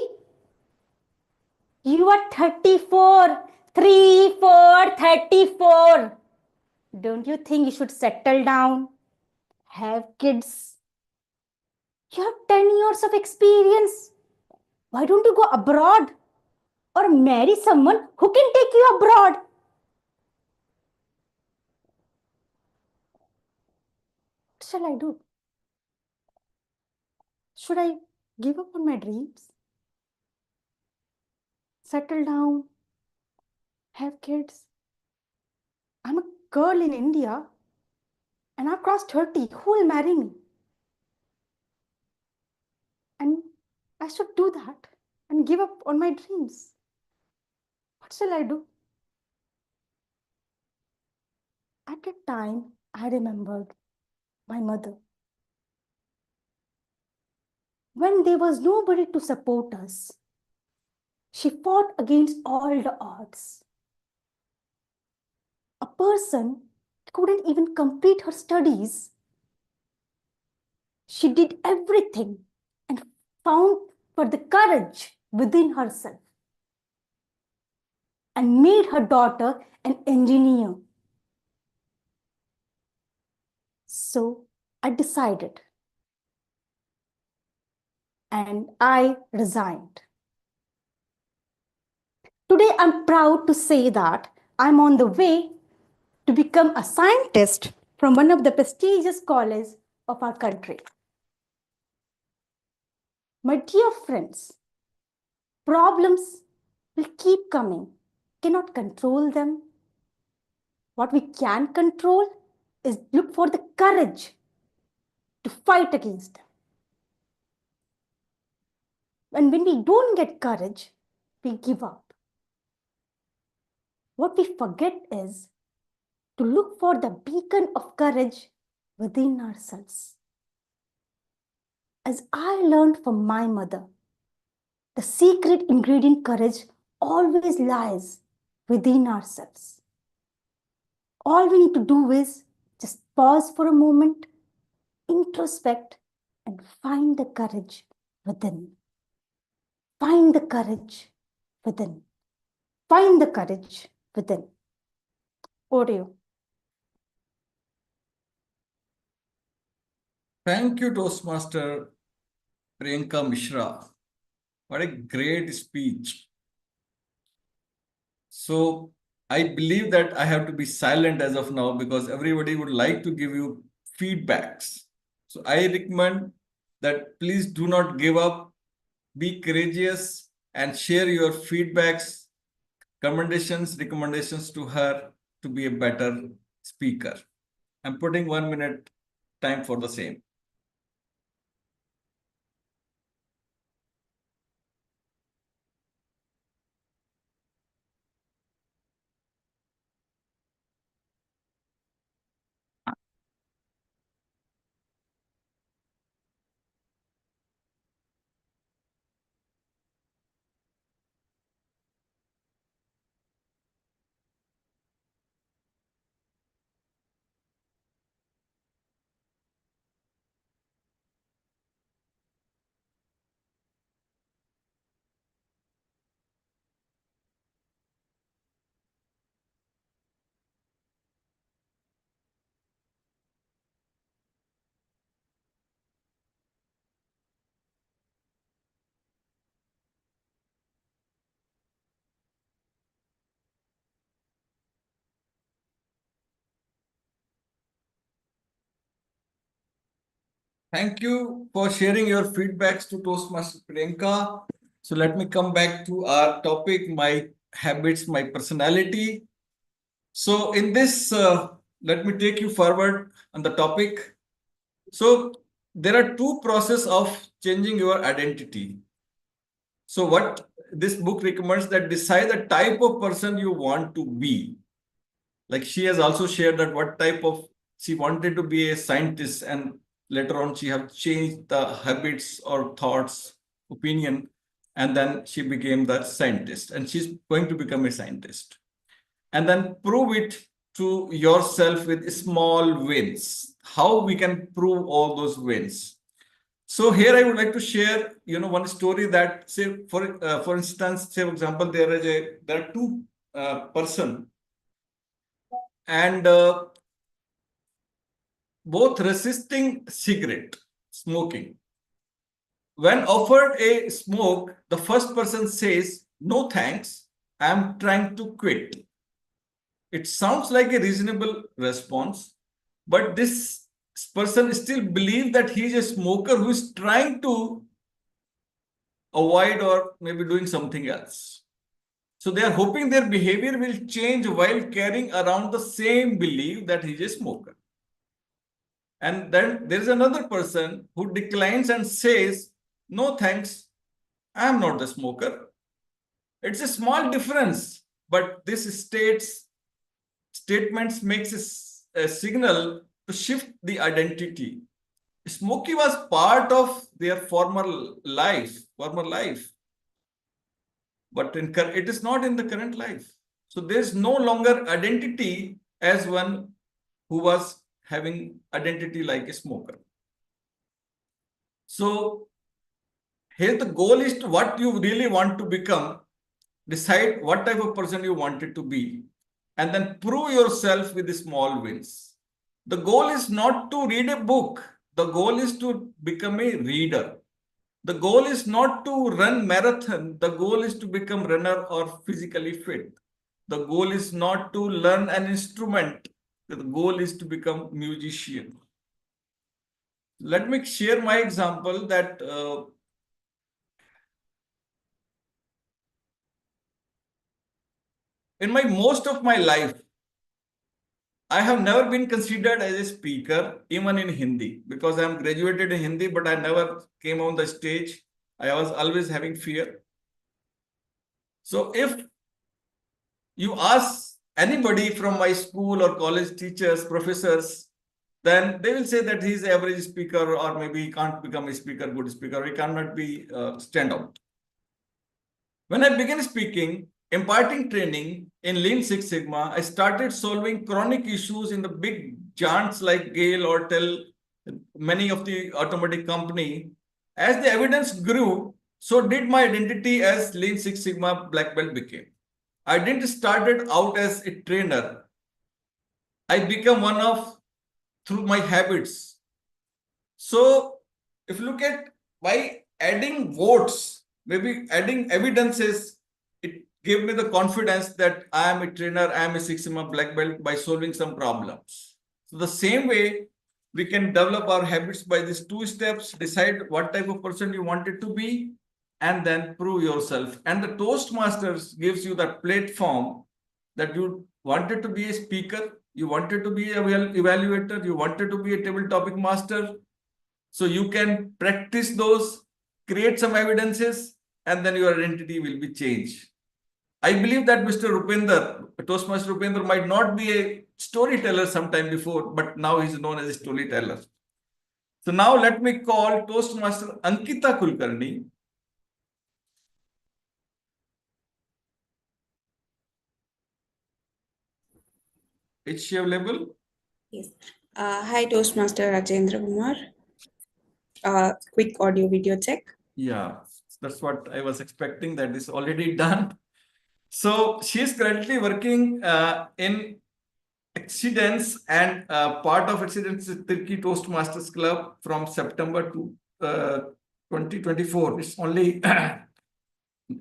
You are 34, 3, 4, 34. Don't you think you should settle down, have kids? You have 10 years of experience. Why don't you go abroad or marry someone who can take you abroad?" What shall I do? Should I give up on my dreams? Settle down, have kids? I'm a girl in India and I've crossed 30. Who will marry me? And I should do that and give up on my dreams. What shall I do? At that time, I remembered my mother. When there was nobody to support us, she fought against all the odds. A person couldn't even complete her studies. She did everything and found for the courage within herself and made her daughter an engineer. So I decided and I resigned. Today, I'm proud to say that I'm on the way to become a scientist from one of the prestigious colleges of our country. My dear friends, problems will keep coming. Cannot control them. What we can control is look for the courage to fight against them. And when we don't get courage, we give up. What we forget is to look for the beacon of courage within ourselves. As I learned from my mother, the secret ingredient courage always lies within ourselves. All we need to do is just pause for a moment, introspect, and find the courage within. Find the courage within. Find the courage within. Over to you. Thank you, Toastmaster Priyanka Mishra. What a great speech. So I believe that I have to be silent as of now because everybody would like to give you feedbacks. So I recommend that please do not give up, be courageous and share your feedbacks, recommendations to her to be a better speaker. I'm putting 1 minute time for the same. Thank you for sharing your feedbacks to Toastmaster Priyanka. So let me come back to our topic, my habits, my personality. So in this, let me take you forward on the topic. So there are two processes of changing your identity. So what this book recommends that decide the type of person you want to be. Like she has also shared that what type of, she wanted to be a scientist and later on she have changed the habits or thoughts, opinion, and then she became the scientist and she's going to become a scientist. And then prove it to yourself with small wins. How we can prove all those wins. So here I would like to share, one story that say, for instance, say for example, there are two person and both resisting cigarette smoking. When offered a smoke, the first person says, "No thanks, I'm trying to quit." It sounds like a reasonable response, but this person still believes that he is a smoker who is trying to avoid or maybe doing something else. So they are hoping their behavior will change while carrying around the same belief that he is a smoker. And then there is another person who declines and says, "No thanks, I am not the smoker." It's a small difference, but this statements makes a signal to shift the identity. Smokey was part of their former life, but it is not in the current life. So there's no longer identity as one who was having identity like a smoker. So here the goal is to what you really want to become, decide what type of person you want it to be, and then prove yourself with the small wins. The goal is not to read a book. The goal is to become a reader. The goal is not to run marathon. The goal is to become runner or physically fit. The goal is not to learn an instrument. The goal is to become musician. Let me share my example that in most of my life, I have never been considered as a speaker, even in Hindi, because I am graduated in Hindi, but I never came on the stage. I was always having fear. So if you ask anybody from my school or college teachers, professors, then they will say that he's an average speaker, or maybe he can't become a speaker, good speaker, he cannot be stand out. When I began speaking, imparting training in Lean Six Sigma, I started solving chronic issues in the big giants like Gale or Tel, many of the automotive company. As the evidence grew, so did my identity as Lean Six Sigma black belt became. I didn't started out as a trainer. I became one of through my habits. So if you look at by adding votes, maybe adding evidences, it gave me the confidence that I am a trainer, I am a Six Sigma black belt by solving some problems. So the same way we can develop our habits by these two steps, decide what type of person you want it to be, and then prove yourself. And the Toastmasters gives you that platform that you wanted to be a speaker, you wanted to be an evaluator, you wanted to be a table topic master. So you can practice those, create some evidences, and then your identity will be changed. I believe that Mr. Rupender, Toastmaster Rupender, might not be a storyteller sometime before, but now he's known as a storyteller. So now let me call Toastmaster Ankita Kulkarni. Is she available? Yes. Hi, Toastmaster Rajendra Kumar. Quick audio video check. Yeah, that's what I was expecting. That is already done. So she is currently working in Xceedance, and part of Xceedance is Tikri Toastmasters Club from September to 2024. It's only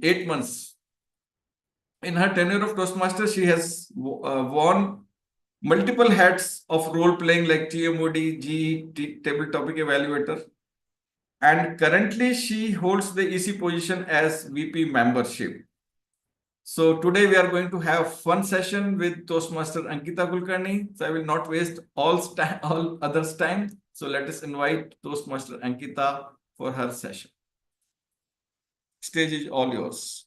8 months. In her tenure of Toastmasters, she has worn multiple hats of role playing like TMOD, Table Topic Evaluator. And currently, she holds the EC position as VP membership. So today we are going to have fun session with Toastmaster Ankita Kulkarni. So I will not waste all others' time. So let us invite Toastmaster Ankita for her session. Stage is all yours.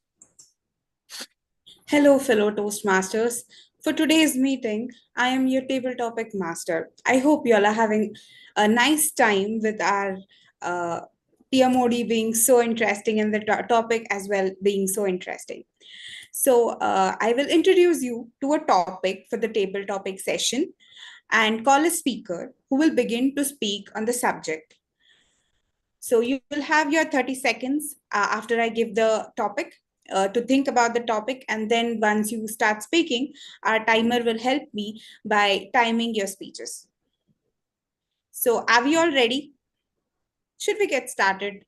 Hello, fellow Toastmasters. For today's meeting, I am your table topic master. I hope you all are having a nice time with our TMOD being so interesting and the topic as well being so interesting. So I will introduce you to a topic for the table topic session and call a speaker who will begin to speak on the subject. So you will have your 30 seconds after I give the topic to think about the topic. And then once you start speaking, our timer will help me by timing your speeches. So are we all ready? Should we get started?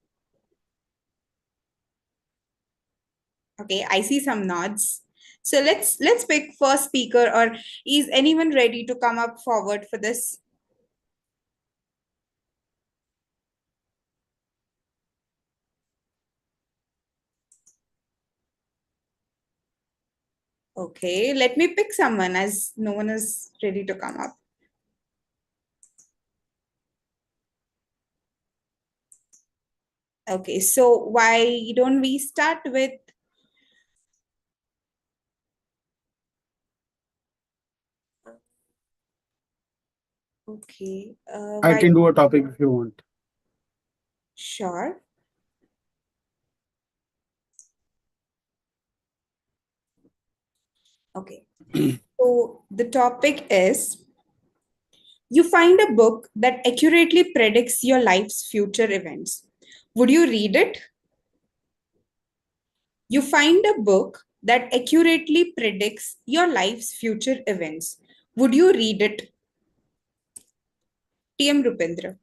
Okay, I see some nods. So let's pick first speaker, or is anyone ready to come up forward for this? Okay, let me pick someone as no one is ready to come up. Okay, so why don't we start with Okay. I Why? can do a topic if you want. Sure. Okay. So the topic is, you find a book that accurately predicts your life's future events. Would you read it? You find a book that accurately predicts your life's future events. Would you read it? TM Rupendra.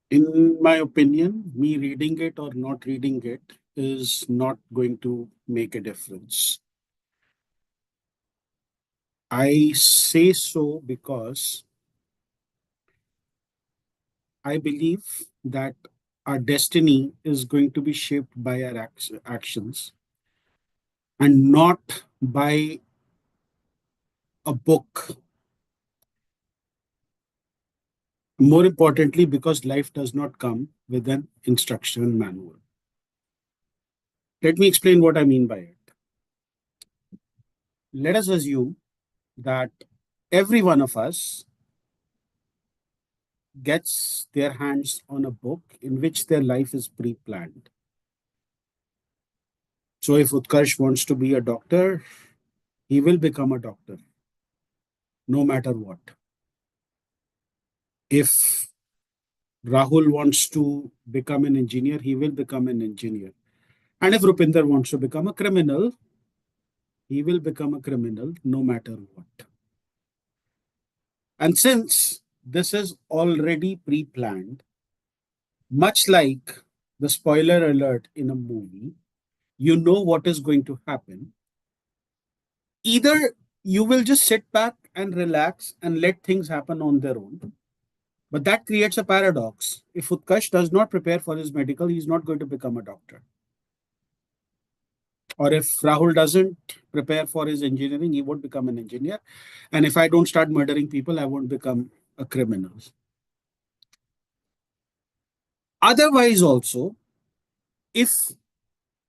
In my opinion, me reading it or not reading it is not going to make a difference. I say so because I believe that our destiny is going to be shaped by our actions and not by a book. More importantly, because life does not come with an instruction manual. Let me explain what I mean by it. Let us assume that every one of us gets their hands on a book in which their life is pre-planned. So if Utkarsh wants to be a doctor, he will become a doctor, no matter what. If Rahul wants to become an engineer, he will become an engineer. And if Rupinder wants to become a criminal, he will become a criminal no matter what. And since this is already pre planned, much like the spoiler alert in a movie, you know what is going to happen. Either you will just sit back and relax and let things happen on their own. But that creates a paradox. If Utkarsh does not prepare for his medical, he's not going to become a doctor. Or if Rahul doesn't prepare for his engineering, he won't become an engineer. And if I don't start murdering people, I won't become a criminal. Otherwise, also, if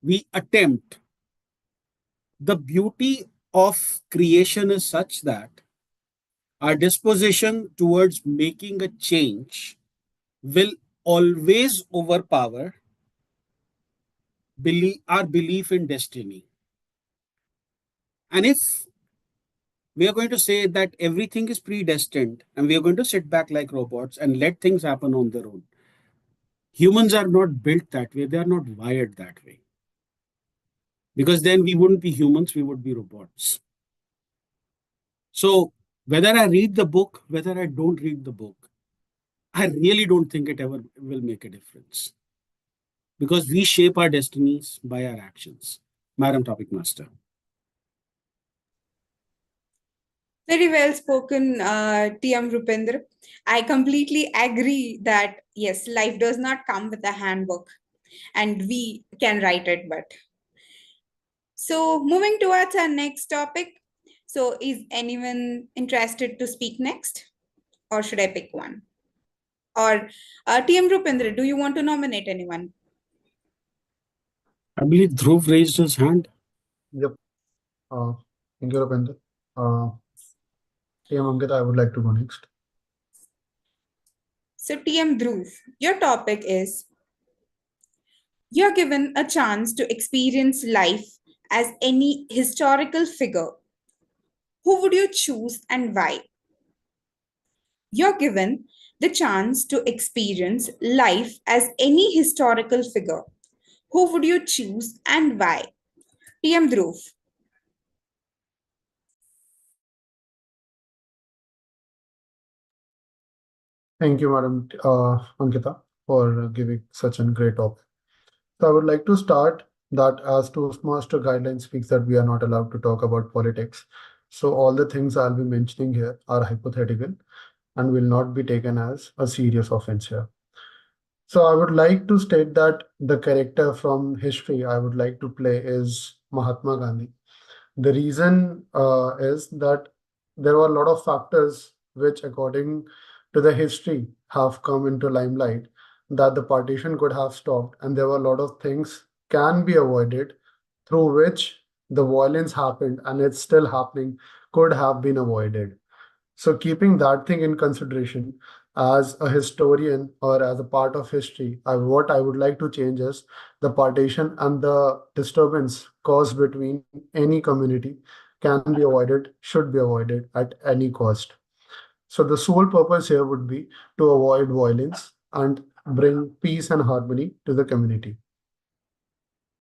we attempt, the beauty of creation is such that our disposition towards making a change will always overpower our belief in destiny. And if we are going to say that everything is predestined and we are going to sit back like robots and let things happen on their own, humans are not built that way. They are not wired that way. Because then we wouldn't be humans, we would be robots. So whether I read the book, whether I don't read the book, I really don't think it ever will make a difference. Because we shape our destinies by our actions. Madam Topic Master. Very well spoken, TM Rupendra. I completely agree that yes, life does not come with a handbook and we can write it, but. So, moving towards our next topic. So, is anyone interested to speak next? Or should I pick one? Or TM Rupendra, do you want to nominate anyone? I believe Dhruv raised his hand. Yep. Thank you, Rapendra. TM Ankita, I would like to go next. So, TM Dhruv, your topic is, you're given a chance to experience life as any historical figure. Who would you choose and why? You're given the chance to experience life as any historical figure. Who would you choose and why? TM Dhruv. Thank you, Madam Ankita, for giving such a great topic. So I would like to start that as Toastmaster guidelines speaks that we are not allowed to talk about politics. So all the things I'll be mentioning here are hypothetical and will not be taken as a serious offense here. So I would like to state that the character from history I would like to play is Mahatma Gandhi. The reason is that there were a lot of factors which, according to the history, have come into limelight that the partition could have stopped, and there were a lot of things can be avoided through which the violence happened and it's still happening could have been avoided. So keeping that thing in consideration, as a historian or as a part of history, what I would like to change is the partition and the disturbance caused between any community can be avoided, should be avoided at any cost. So the sole purpose here would be to avoid violence and bring peace and harmony to the community.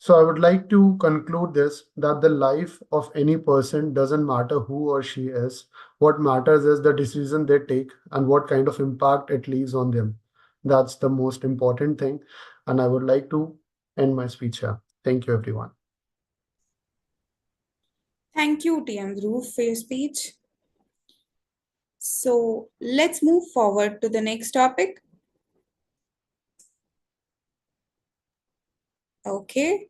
So I would like to conclude this that the life of any person doesn't matter who or she is. What matters is the decision they take and what kind of impact it leaves on them. That's the most important thing. And I would like to end my speech here. Thank you, everyone. Thank you, TM Dhruv, for your speech. So let's move forward to the next topic. Okay.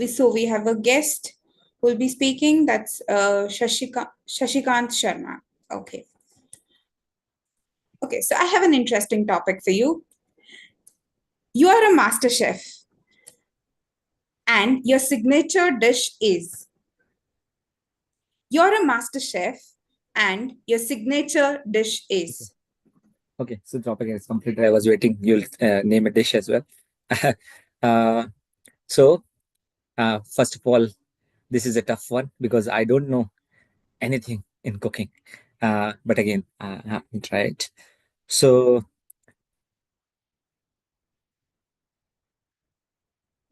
So we have a guest who will be speaking. That's Shashikant Sharma. Okay. Okay, so I have an interesting topic for you. You are a master chef, and your signature dish is. You're a master chef, and your signature dish is. Okay, so the topic is completed. I was waiting. You'll name a dish as well. uh, so, first of all, this is a tough one because I don't know anything in cooking. But again, I haven't tried. So,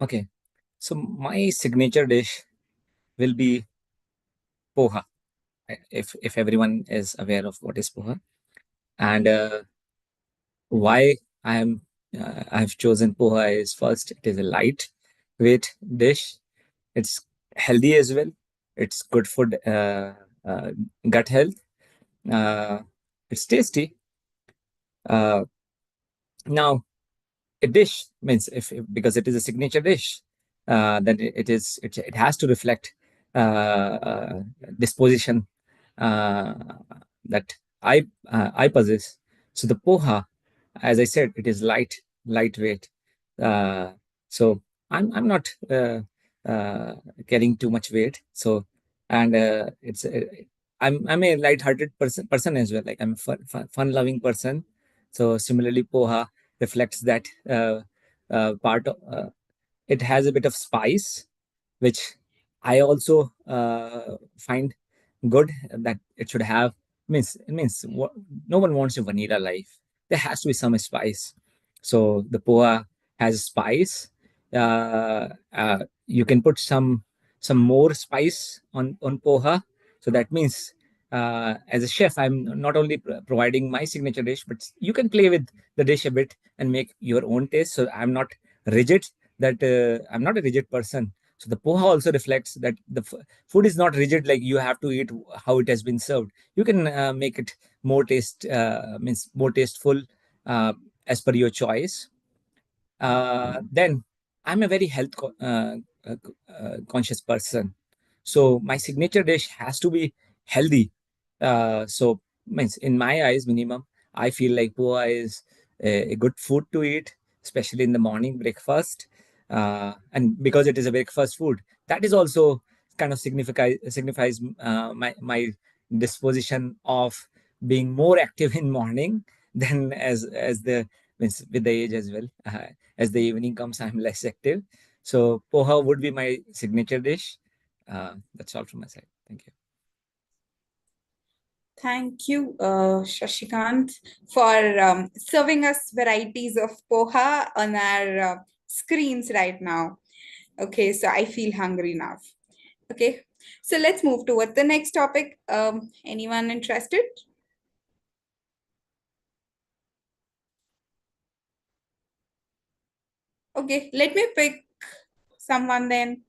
okay. So my signature dish will be poha. If everyone is aware of what is poha, and why I've chosen poha is first, it is a light weight dish. It's healthy as well. It's good for gut health. It's tasty. Now, a dish means because it is a signature dish, then it has to reflect disposition that I possess. So the poha, as I said, it is lightweight. So I'm not carrying too much weight. So and it's I'm a light-hearted person as well. Like I'm a fun-loving person. So similarly, poha reflects that part of it has a bit of spice, which I also find good that it should have. Means no one wants a vanilla life. There has to be some spice. So the poha has spice. You can put some more spice on poha. So that means as a chef, I'm not only providing my signature dish, but you can play with the dish a bit and make your own taste. So I'm not rigid. I'm not a rigid person. So the poha also reflects that the food is not rigid, like you have to eat how it has been served. You can make it more means more tasteful as per your choice. Then I'm a very conscious person. So my signature dish has to be healthy. So means in my eyes, minimum, I feel like poha is a good food to eat, especially in the morning breakfast. And because it is a breakfast food, that is also kind of signifies my disposition of being more active in morning than as the means with the age as well. As the evening comes, I'm less active. So poha would be my signature dish. That's all from my side. Thank you. Thank you, Shashikant, for serving us varieties of poha on our screens right now. Okay, so I feel hungry now. Okay, so let's move towards the next topic. Anyone interested? Okay, let me pick someone then.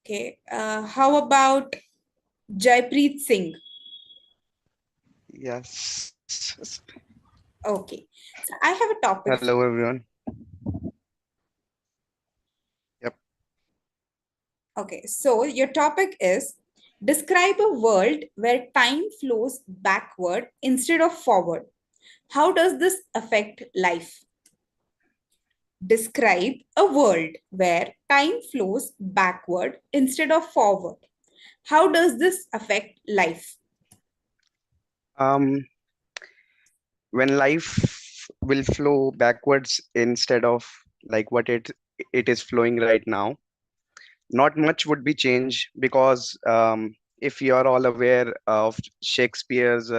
Okay, how about Jaipreet Singh? Yes. Okay, so I have a topic. Hello, everyone. Yep. Okay, so your topic is describe a world where time flows backward instead of forward. How does this affect life? Describe a world where time flows backward instead of forward. How does this affect life? Um, when life will flow backwards instead of like what it is flowing right now, not much would be changed because if you are all aware of Shakespeare's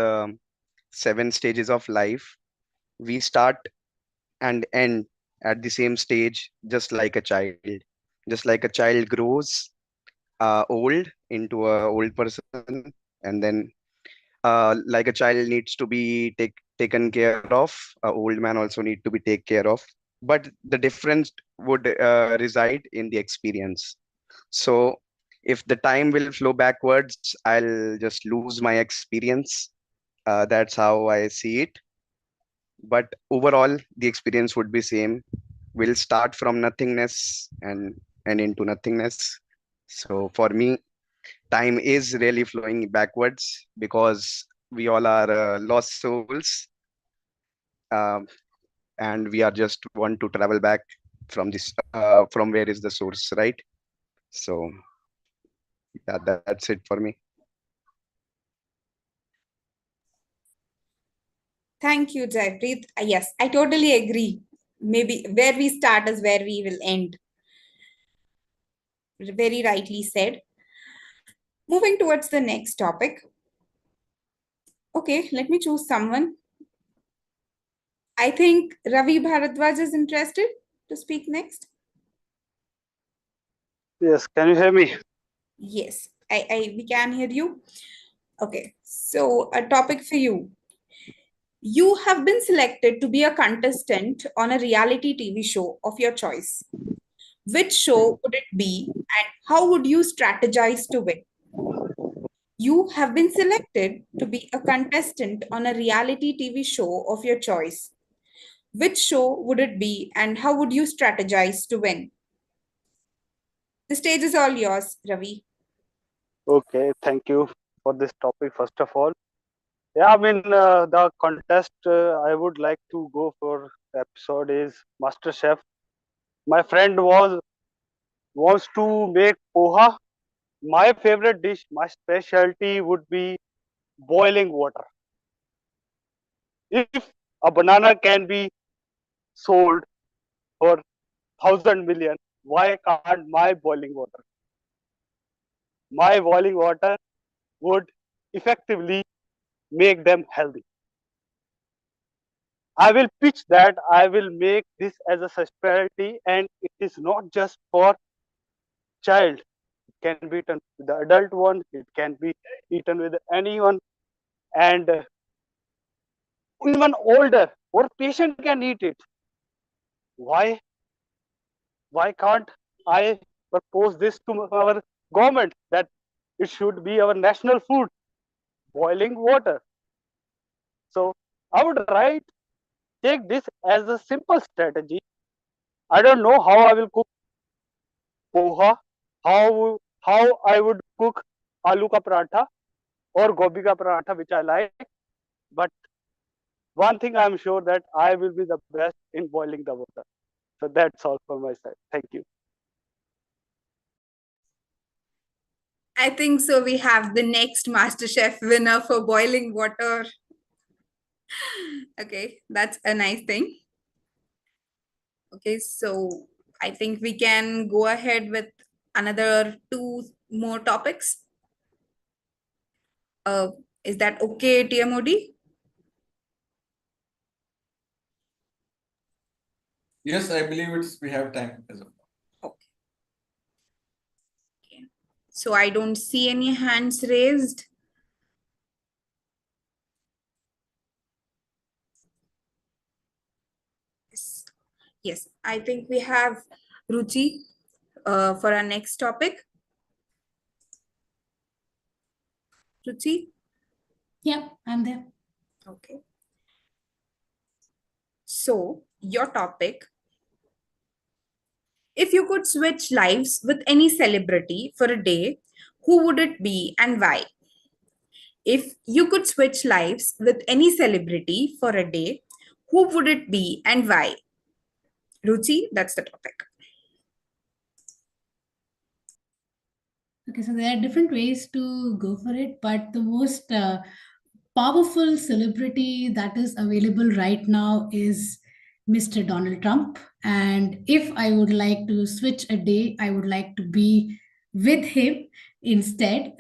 seven stages of life, we start and end at the same stage, just like a child. Just like a child grows old into a old person, and then like a child needs to be taken care of, a old man also need to be taken care of. But the difference would reside in the experience. So if the time will flow backwards, I'll just lose my experience. That's how I see it. But overall, the experience would be same. We'll start from nothingness and into nothingness. So for me, time is really flowing backwards because we all are lost souls, um, and we are just want to travel back from this from where is the source, right? So yeah, that's it for me. Thank you, Jaipreet. Yes, I totally agree. Maybe where we start is where we will end. Very rightly said. Moving towards the next topic. Okay, let me choose someone. I think Ravi Bharadwaj is interested to speak next. Yes, can you hear me? Yes, we can hear you. Okay, so a topic for you. You have been selected to be a contestant on a reality TV show of your choice. Which show would it be and how would you strategize to win? You have been selected to be a contestant on a reality TV show of your choice. Which show would it be and how would you strategize to win? The stage is all yours, Ravi. Okay, thank you for this topic, first of all. Yeah, I mean, the contest I would like to go for the episode is Master Chef. My friend wants to make poha. My favorite dish, my specialty would be boiling water. If a banana can be sold for 1,000 million, why can't my boiling water? My boiling water would effectively make them healthy. I will pitch that I will make this as a specialty, and it is not just for child. It can be eaten with the adult one. It can be eaten with anyone, and even older or patient can eat it. Why? Why can't I propose this to our government that it should be our national food, boiling water? So I would take this as a simple strategy. I don't know how I will cook poha, how I would cook aloo ka paratha or gobi ka paratha, which I like. But one thing I'm sure that I will be the best in boiling the water. So that's all from my side. Thank you. I think so. We have the next MasterChef winner for boiling water. Okay, that's a nice thing. Okay, so I think we can go ahead with another two more topics. Is that okay, TMOD? Yes, I believe we have time as of now. Okay. So I don't see any hands raised. Yes, I think we have Ruchi for our next topic. Ruchi? Yeah, I'm there. Okay. So, your topic, if you could switch lives with any celebrity for a day, who would it be and why? If you could switch lives with any celebrity for a day, who would it be and why? Ruchi, that's the topic. Okay, so there are different ways to go for it, but the most powerful celebrity that is available right now is Mr. Donald Trump. And if I would like to switch a day, I would like to be with him instead.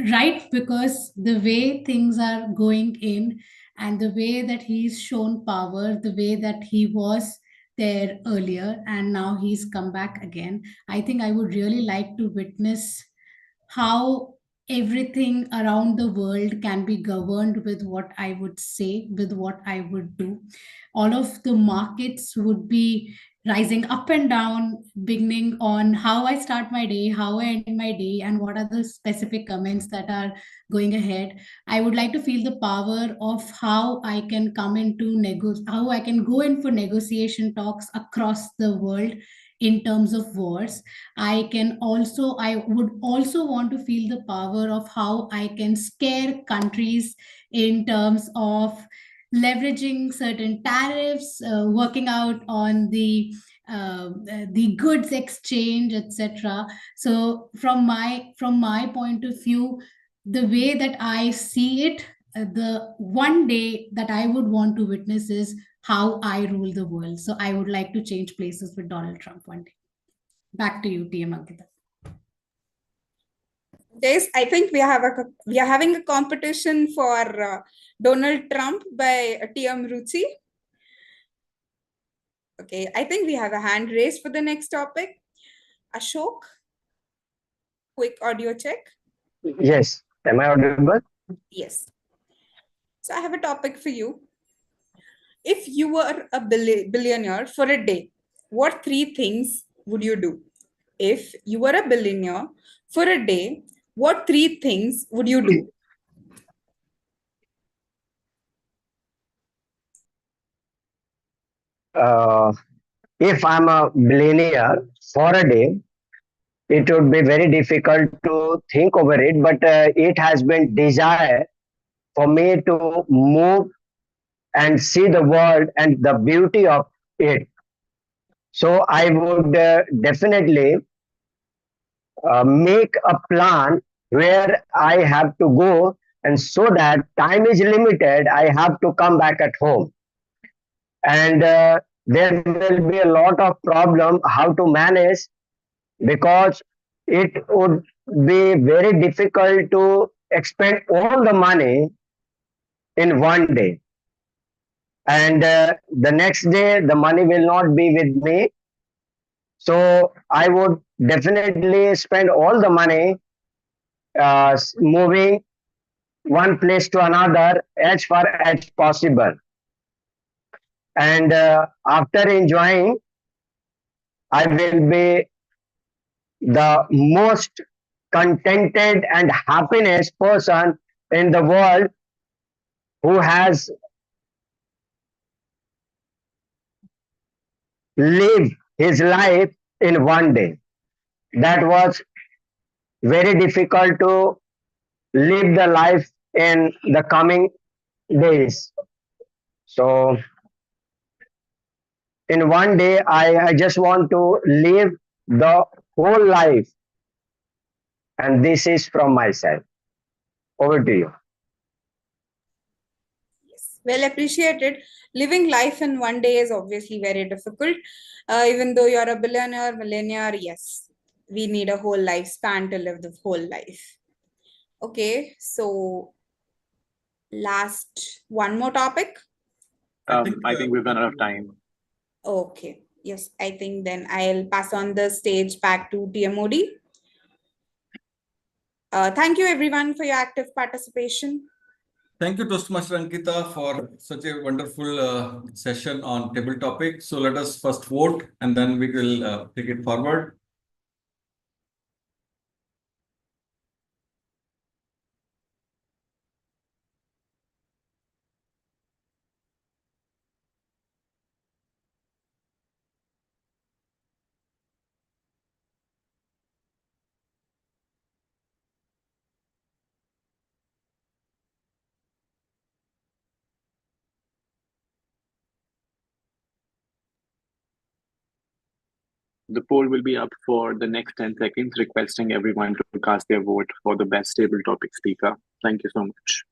Right, because the way things are going in and the way that he's shown power, the way that he was there earlier and now he's come back again, I think I would really like to witness how everything around the world can be governed with what I would say, with what I would do. All of the markets would be rising up and down, beginning on how I start my day, how I end my day, and what are the specific comments that are going ahead. I would like to feel the power of how I can come into how I can go in for negotiation talks across the world in terms of wars. I would also want to feel the power of how I can scare countries in terms of leveraging certain tariffs, working out on the goods exchange, etc. So from my point of view, the way that I see it, the one day that I would want to witness is how I rule the world. So I would like to change places with Donald Trump one day. Back to you, TM Ankita. Guys, I think we are having a competition for Donald Trump by TM Ruchi. Okay, I think we have a hand raised for the next topic. Ashok, quick audio check. Yes. Am I audible? Yes. So I have a topic for you. If you were a billionaire for a day, what 3 things would you do? If you were a billionaire for a day, what 3 things would you do? If I'm a billionaire for a day, it would be very difficult to think over it, but it has been desire for me to move and see the world and the beauty of it. So I would definitely make a plan where I have to go, and so that time is limited, I have to come back at home. And there will be a lot of problem how to manage, because it would be very difficult to expend all the money in one day, and the next day the money will not be with me. So I would definitely spend all the money moving one place to another as far as possible, and after enjoying, I will be the most contented and happiness person in the world who has lived his life in one day. That was very difficult to live the life in the coming days. So in one day, I just want to live the whole life. And this is from my side. Over to you. Well appreciated. Living life in one day is obviously very difficult. Even though you're a billionaire, millionaire, yes, we need a whole lifespan to live the whole life. Okay, so last one more topic. I think we've run out of time. Okay, yes, I think then I'll pass on the stage back to TMOD. Thank you everyone for your active participation. Thank you, Toastmaster Ankita, for such a wonderful session on table topic. So let us first vote, and then we will take it forward. The poll will be up for the next 10 seconds, requesting everyone to cast their vote for the best table topic speaker. Thank you so much.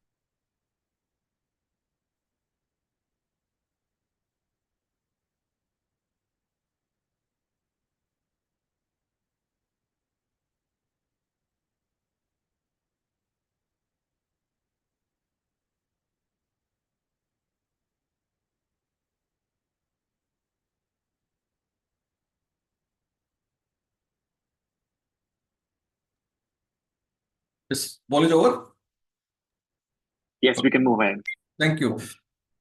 This poll is over. Yes, we can move ahead. Thank you.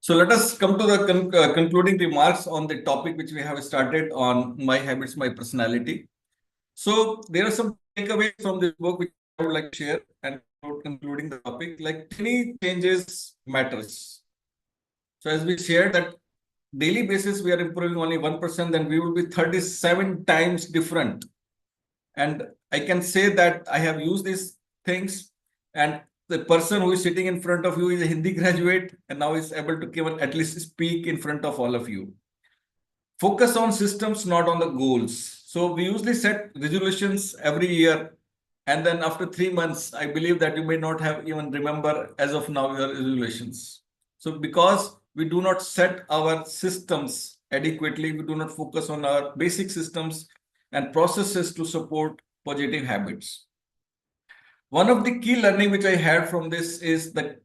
So let us come to the concluding remarks on the topic which we have started on my habits, my personality. So there are some takeaways from this book which I would like to share and concluding the topic. Like tiny changes matters. So as we shared that daily basis we are improving only 1%, then we will be 37 times different. And I can say that I have used these things, and the person who is sitting in front of you is a Hindi graduate and now is able to at least speak in front of all of you. Focus on systems, not on the goals. So we usually set resolutions every year, and then after 3 months, I believe that you may not have even remember as of now your resolutions. So because we do not set our systems adequately, we do not focus on our basic systems and processes to support positive habits. One of the key learning which I had from this is that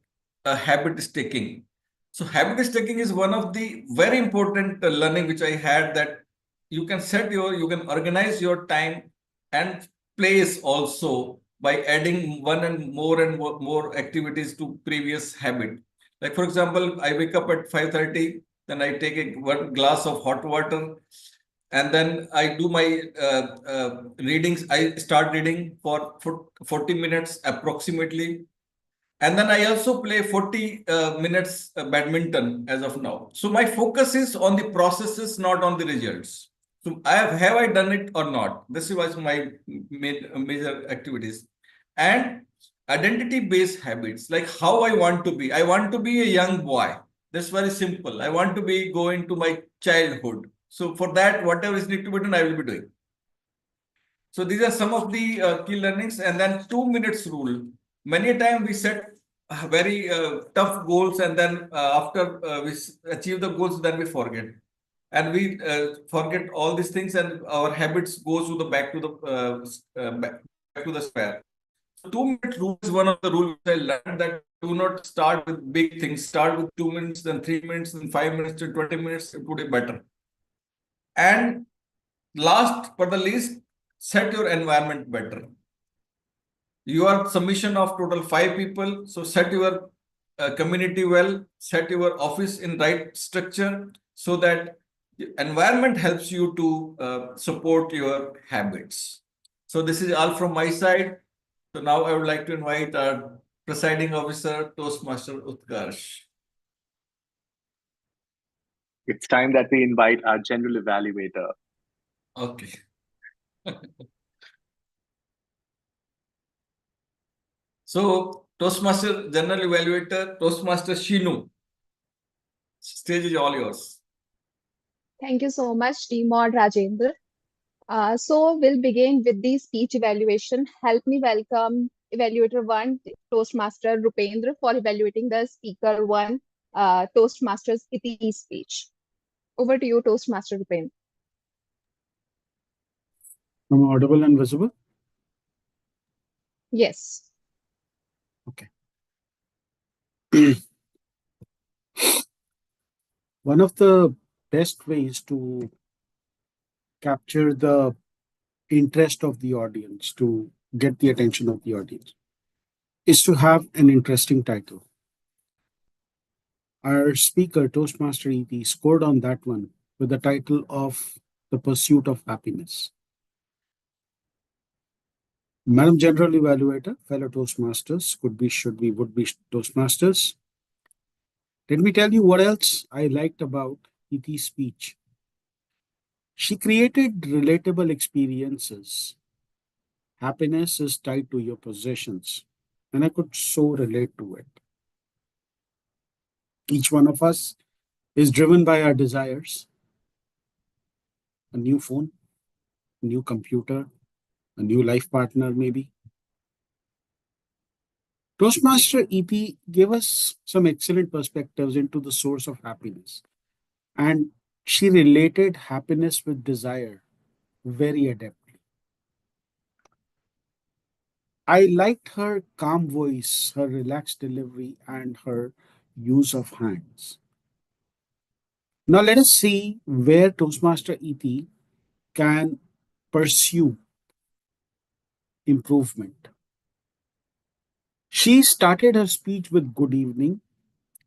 habit sticking. So habit sticking is one of the very important learning which I had, that you can you can organize your time and place also by adding one and more activities to previous habit. Like for example, I wake up at 5:30, then I take one glass of hot water, and then I do my readings. I start reading for 40 minutes approximately. And then I also play 40 minutes badminton as of now. So my focus is on the processes, not on the results. So have I done it or not? This was my major activities. And identity-based habits, like how I want to be. I want to be a young boy. That's very simple. I want to be going to my childhood. So for that, whatever is need to be done, I will be doing. So these are some of the key learnings. And then 2 minutes rule. Many a time we set very tough goals, and then after we achieve the goals, then we forget. And we forget all these things, and our habits goes to the back to the square. So 2 minute rule is one of the rules I learned, that do not start with big things. Start with 2 minutes, then 3 minutes, then 5 minutes, then 20 minutes. It would be better. And last but the least, set your environment better. You are submission of total 5 people. So set your community well, set your office in right structure, so that the environment helps you to support your habits. So this is all from my side. So now I would like to invite our presiding officer, Toastmaster Utkarsh. It's time that we invite our general evaluator. Okay. So, Toastmaster General Evaluator, Toastmaster Shinu, stage is all yours. Thank you so much, T-Mod Rajender. So we'll begin with the speech evaluation. Help me welcome Evaluator 1, Toastmaster Rupendra, for evaluating the Speaker 1, Toastmasters Iti's speech. Over to you, Toastmaster Rupendra. Am I audible and visible? Yes. Okay. One of the best ways to capture the interest of the audience, to get the attention of the audience, is to have an interesting title. Our speaker, Toastmaster ET, scored on that one with the title of The Pursuit of Happiness. Madam General Evaluator, fellow Toastmasters, could be, should be, would be Toastmasters. Let me tell you what else I liked about ET's speech. She created relatable experiences. Happiness is tied to your possessions, and I could so relate to it. Each one of us is driven by our desires. A new phone, new computer, a new life partner, maybe. Toastmaster EP gave us some excellent perspectives into the source of happiness, and she related happiness with desire very adeptly. I liked her calm voice, her relaxed delivery, and her use of hands. Now, let us see where Toastmaster EP can pursue improvement. She started her speech with good evening,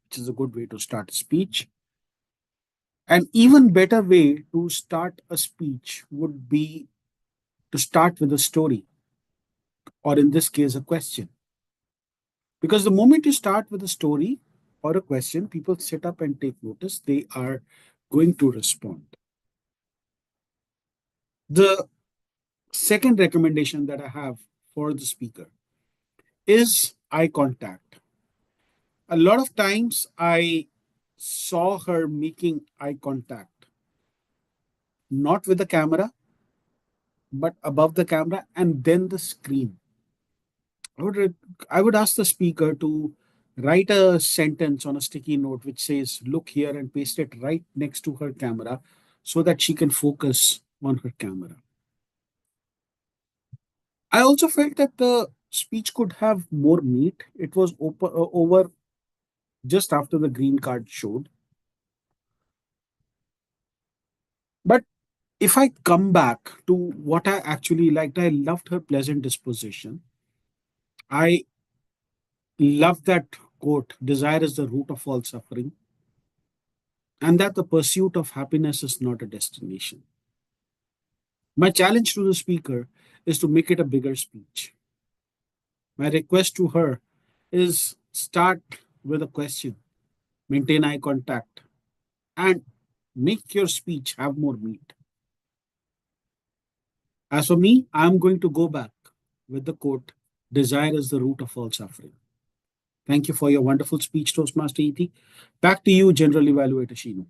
which is a good way to start a speech. An even better way to start a speech would be to start with a story, or in this case, a question. Because the moment you start with a story or a question, people sit up and take notice. They are going to respond. The second recommendation that I have for the speaker is eye contact. A lot of times I saw her making eye contact, not with the camera, but above the camera and then the screen. I would ask the speaker to write a sentence on a sticky note which says, look here, and paste it right next to her camera so that she can focus on her camera. I also felt that the speech could have more meat. It was over just after the green card showed. But if I come back to what I actually liked, I loved her pleasant disposition. I loved that quote, desire is the root of all suffering, and that the pursuit of happiness is not a destination. My challenge to the speaker is to make it a bigger speech. My request to her is start with a question, maintain eye contact, and make your speech have more meat. As for me, I'm going to go back with the quote, desire is the root of all suffering. Thank you for your wonderful speech, Toastmaster ET. Back to you, General Evaluator Shinu.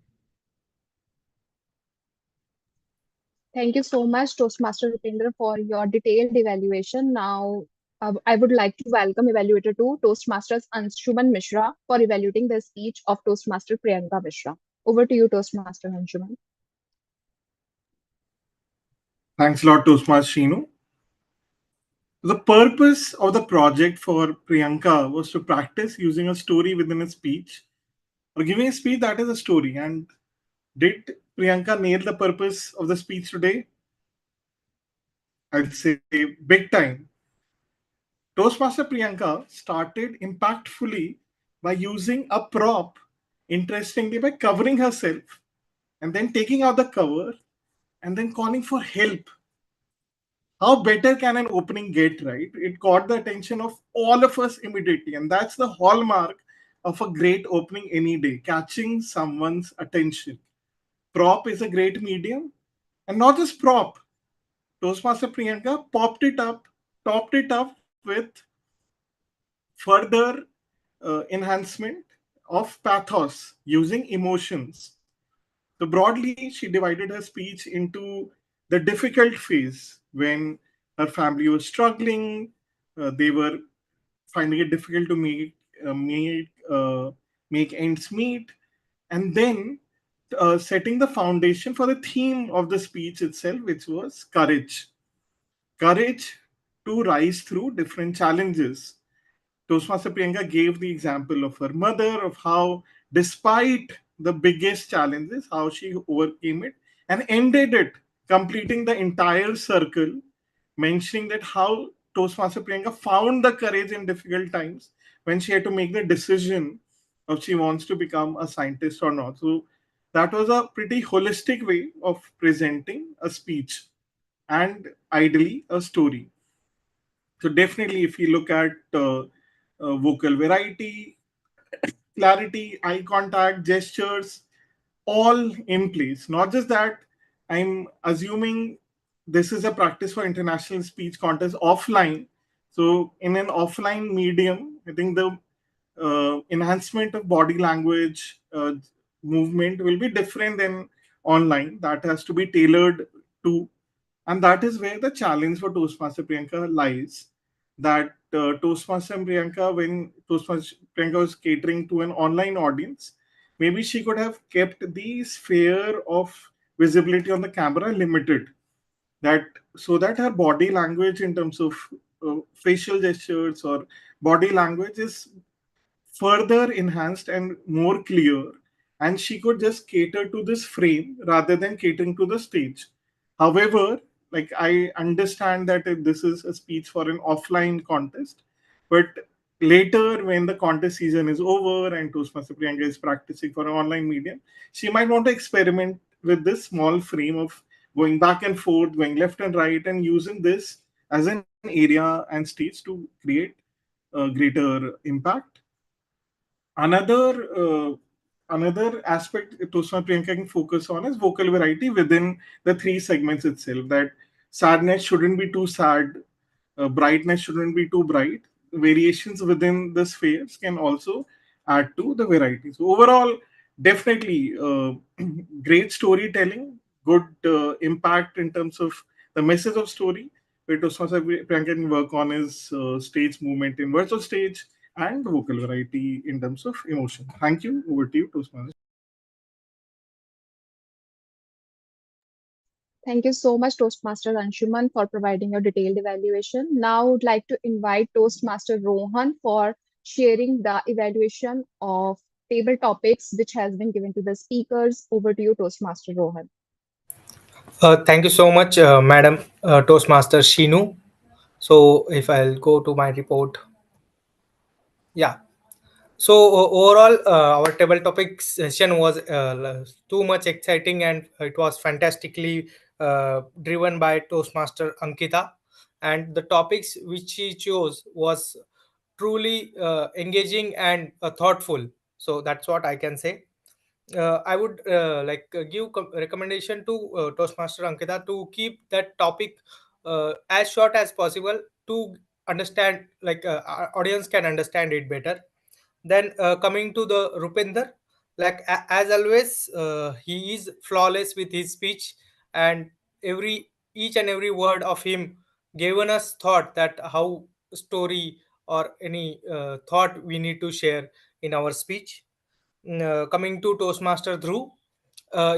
Thank you so much, Toastmaster Rupendra, for your detailed evaluation. Now, I would like to welcome Evaluator 2, Toastmasters Anshuman Mishra, for evaluating the speech of Toastmaster Priyanka Mishra. Over to you, Toastmaster Anshuman. Thanks a lot, Toastmaster Shinu. The purpose of the project for Priyanka was to practice using a story within a speech or giving a speech that is a story. And did Priyanka nail the purpose of the speech today? I'd say big time. Toastmaster Priyanka started impactfully by using a prop, interestingly, by covering herself and then taking out the cover and then calling for help. How better can an opening get, right? It caught the attention of all of us immediately, and that's the hallmark of a great opening any day, catching someone's attention. Prop is a great medium, and not just prop. Toastmaster Priyanka topped it up with further enhancement of pathos using emotions. So broadly, she divided her speech into the difficult phase when her family was struggling, they were finding it difficult to make ends meet, and then setting the foundation for the theme of the speech itself, which was courage. Courage to rise through different challenges. Toastmaster Priyanka gave the example of her mother, of how, despite the biggest challenges, how she overcame it and ended it, completing the entire circle, mentioning that how Toastmaster Priyanka found the courage in difficult times when she had to make the decision of she wants to become a scientist or not. So that was a pretty holistic way of presenting a speech and ideally a story. So definitely, if you look at vocal variety, clarity, eye contact, gestures, all in place. Not just that, I'm assuming this is a practice for international speech contest offline. So in an offline medium, I think the enhancement of body language, movement will be different than online. That has to be tailored to And that is where the challenge for Toastmaster Priyanka lies. That Toastmaster Priyanka, when Toastmaster Priyanka was catering to an online audience, maybe she could have kept the sphere of visibility on the camera limited. That so that her body language in terms of facial gestures or body language is further enhanced and more clear, and she could just cater to this frame rather than catering to the stage. However, like, I understand that this is a speech for an offline contest, but later when the contest season is over and Toastmaster Priyanka is practicing for an online medium, she might want to experiment with this small frame of going back and forth, going left and right, and using this as an area and stage to create a greater impact. Another aspect Toastmaster Priyanka can focus on is vocal variety within the three segments itself. That sadness shouldn't be too sad, brightness shouldn't be too bright. Variations within the spheres can also add to the variety. So overall, definitely great storytelling, good impact in terms of the message of story. Where Toastmaster Priyanka can work on his stage movement in virtual stage and vocal variety in terms of emotion. Thank you. Over to you, Toastmaster. Thank you so much, Toastmaster Anshuman, for providing your detailed evaluation. Now, I would like to invite Toastmaster Rohan for sharing the evaluation of table topics which has been given to the speakers. Over to you, Toastmaster Rohan. Thank you so much, Madam Toastmaster Shinu. So, if I'll go to my report, yeah. So overall, our table topic session was too much exciting, and it was fantastically driven by Toastmaster Ankita, and the topics which she chose was truly engaging and thoughtful. So that's what I can say. I would give recommendation to Toastmaster Ankita to keep that topic as short as possible to understand, our audience can understand it better. Then coming to the Rupinder, as always, he is flawless with his speech, and each and every word of him given us thought that how story or any thought we need to share in our speech. Coming to Toastmaster Dhruv,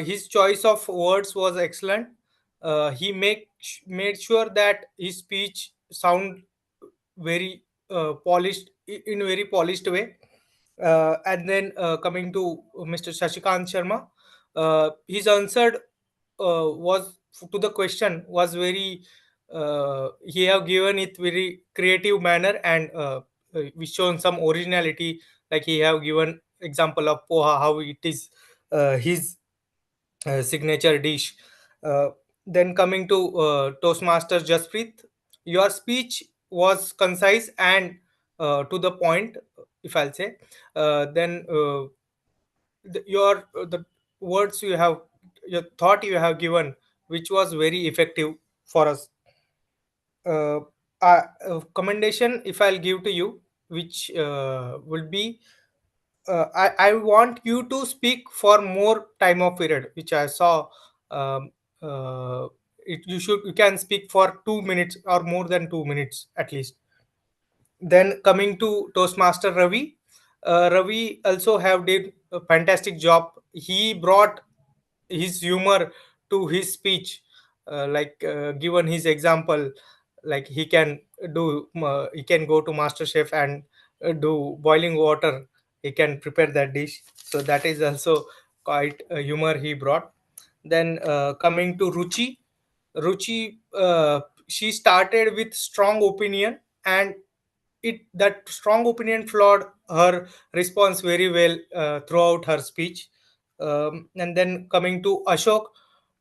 his choice of words was excellent. Made sure that his speech sound very polished in a very polished way. And then coming to Mr. Shashikant Sharma, his answer was to the question was very he have given it very creative manner, and we shown some originality, like he have given example of poha, how it is his signature dish. Uh, then coming to Toastmasters Jaspreet, your speech was concise and to the point, if I'll say. Then the words you have, your thought you have given, which was very effective for us. Uh, Commendation, if I'll give to you, which will be I want you to speak for more time of period, which I saw. Um, you can speak for 2 minutes or more than 2 minutes at least. Then coming to Toastmaster Ravi, Ravi also have did a fantastic job. He brought his humor to his speech, given his example, like he can go to master chef and do boiling water, he can prepare that dish, so that is also quite a humor he brought. Then coming to Ruchi, she started with strong opinion, and it that strong opinion flowed her response very well throughout her speech. And then coming to Ashok,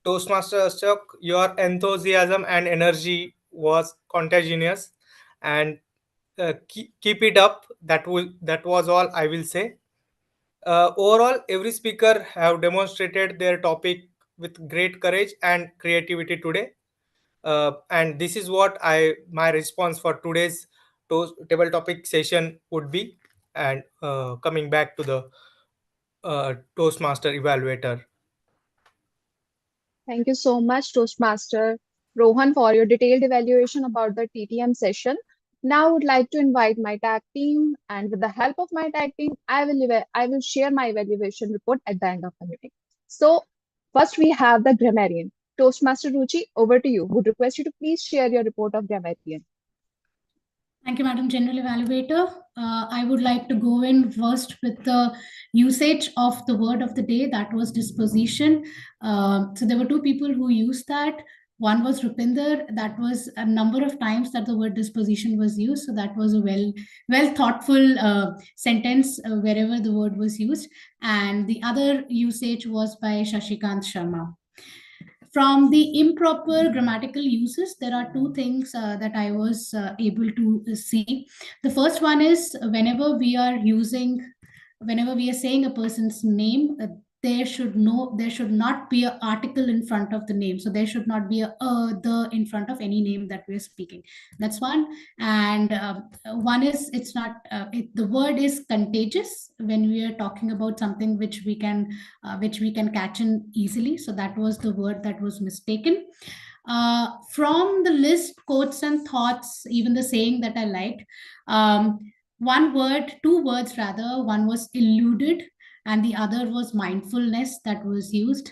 Toastmaster Ashok, your enthusiasm and energy was contagious, and keep it up. That was all I will say. Overall, every speaker have demonstrated their topic with great courage and creativity today. And this is what my response for today's table topic session would be. And coming back to the Toastmaster evaluator. Thank you so much, Toastmaster Rohan, for your detailed evaluation about the TTM session. Now I would like to invite my tag team, and with the help of my tag team, I will share my evaluation report at the end of the meeting. So first we have the grammarian. Toastmaster Ruchi, over to you. Would request you to please share your report of grammarian. Thank you, Madam General Evaluator. I would like to go in first with the usage of the word of the day, that was disposition. So there were two people who used that. One was Rupinder. That was a number of times that the word disposition was used. So that was a well thoughtful sentence wherever the word was used. And the other usage was by Shashikant Sharma. From the improper grammatical uses, there are two things that I was able to see. The first one is whenever we are saying a person's name, there should not be an article in front of the name. So there should not be a the in front of any name that we're speaking. That's one. And one is it's not the word is contagious when we are talking about something which we can catch in easily. So that was the word that was mistaken. From the list, quotes and thoughts, even the saying that I liked, two words rather, one was eluded and the other was mindfulness that was used.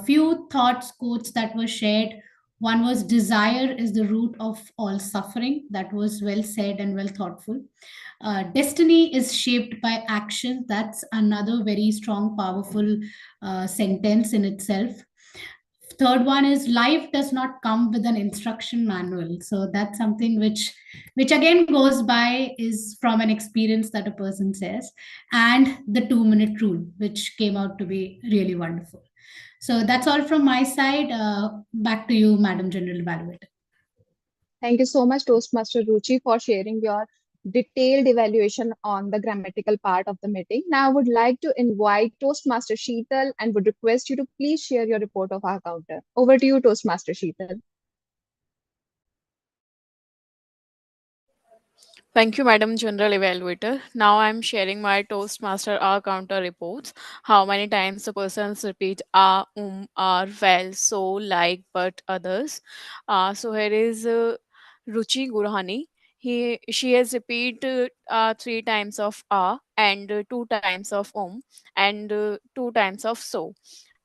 Few thoughts, quotes that were shared. One was desire is the root of all suffering. That was well said and well thoughtful. Destiny is shaped by action. That's another very strong, powerful sentence in itself. Third one is life does not come with an instruction manual. So that's something which again goes by is from an experience that a person says. And the 2-minute rule, which came out to be really wonderful. So that's all from my side. Back to you, Madam General Evaluator. Thank you so much, Toastmaster Ruchi, for sharing your detailed evaluation on the grammatical part of the meeting. Now, I would like to invite Toastmaster Sheetal and would request you to please share your report of our counter. Over to you, Toastmaster Sheetal. Thank you, Madam General Evaluator. Now I'm sharing my Toastmaster R counter reports. How many times the persons repeat are, well, so, like, but, others. So here is Ruchi Gurhani. She has repeated 3 times of and 2 times of and 2 times of so.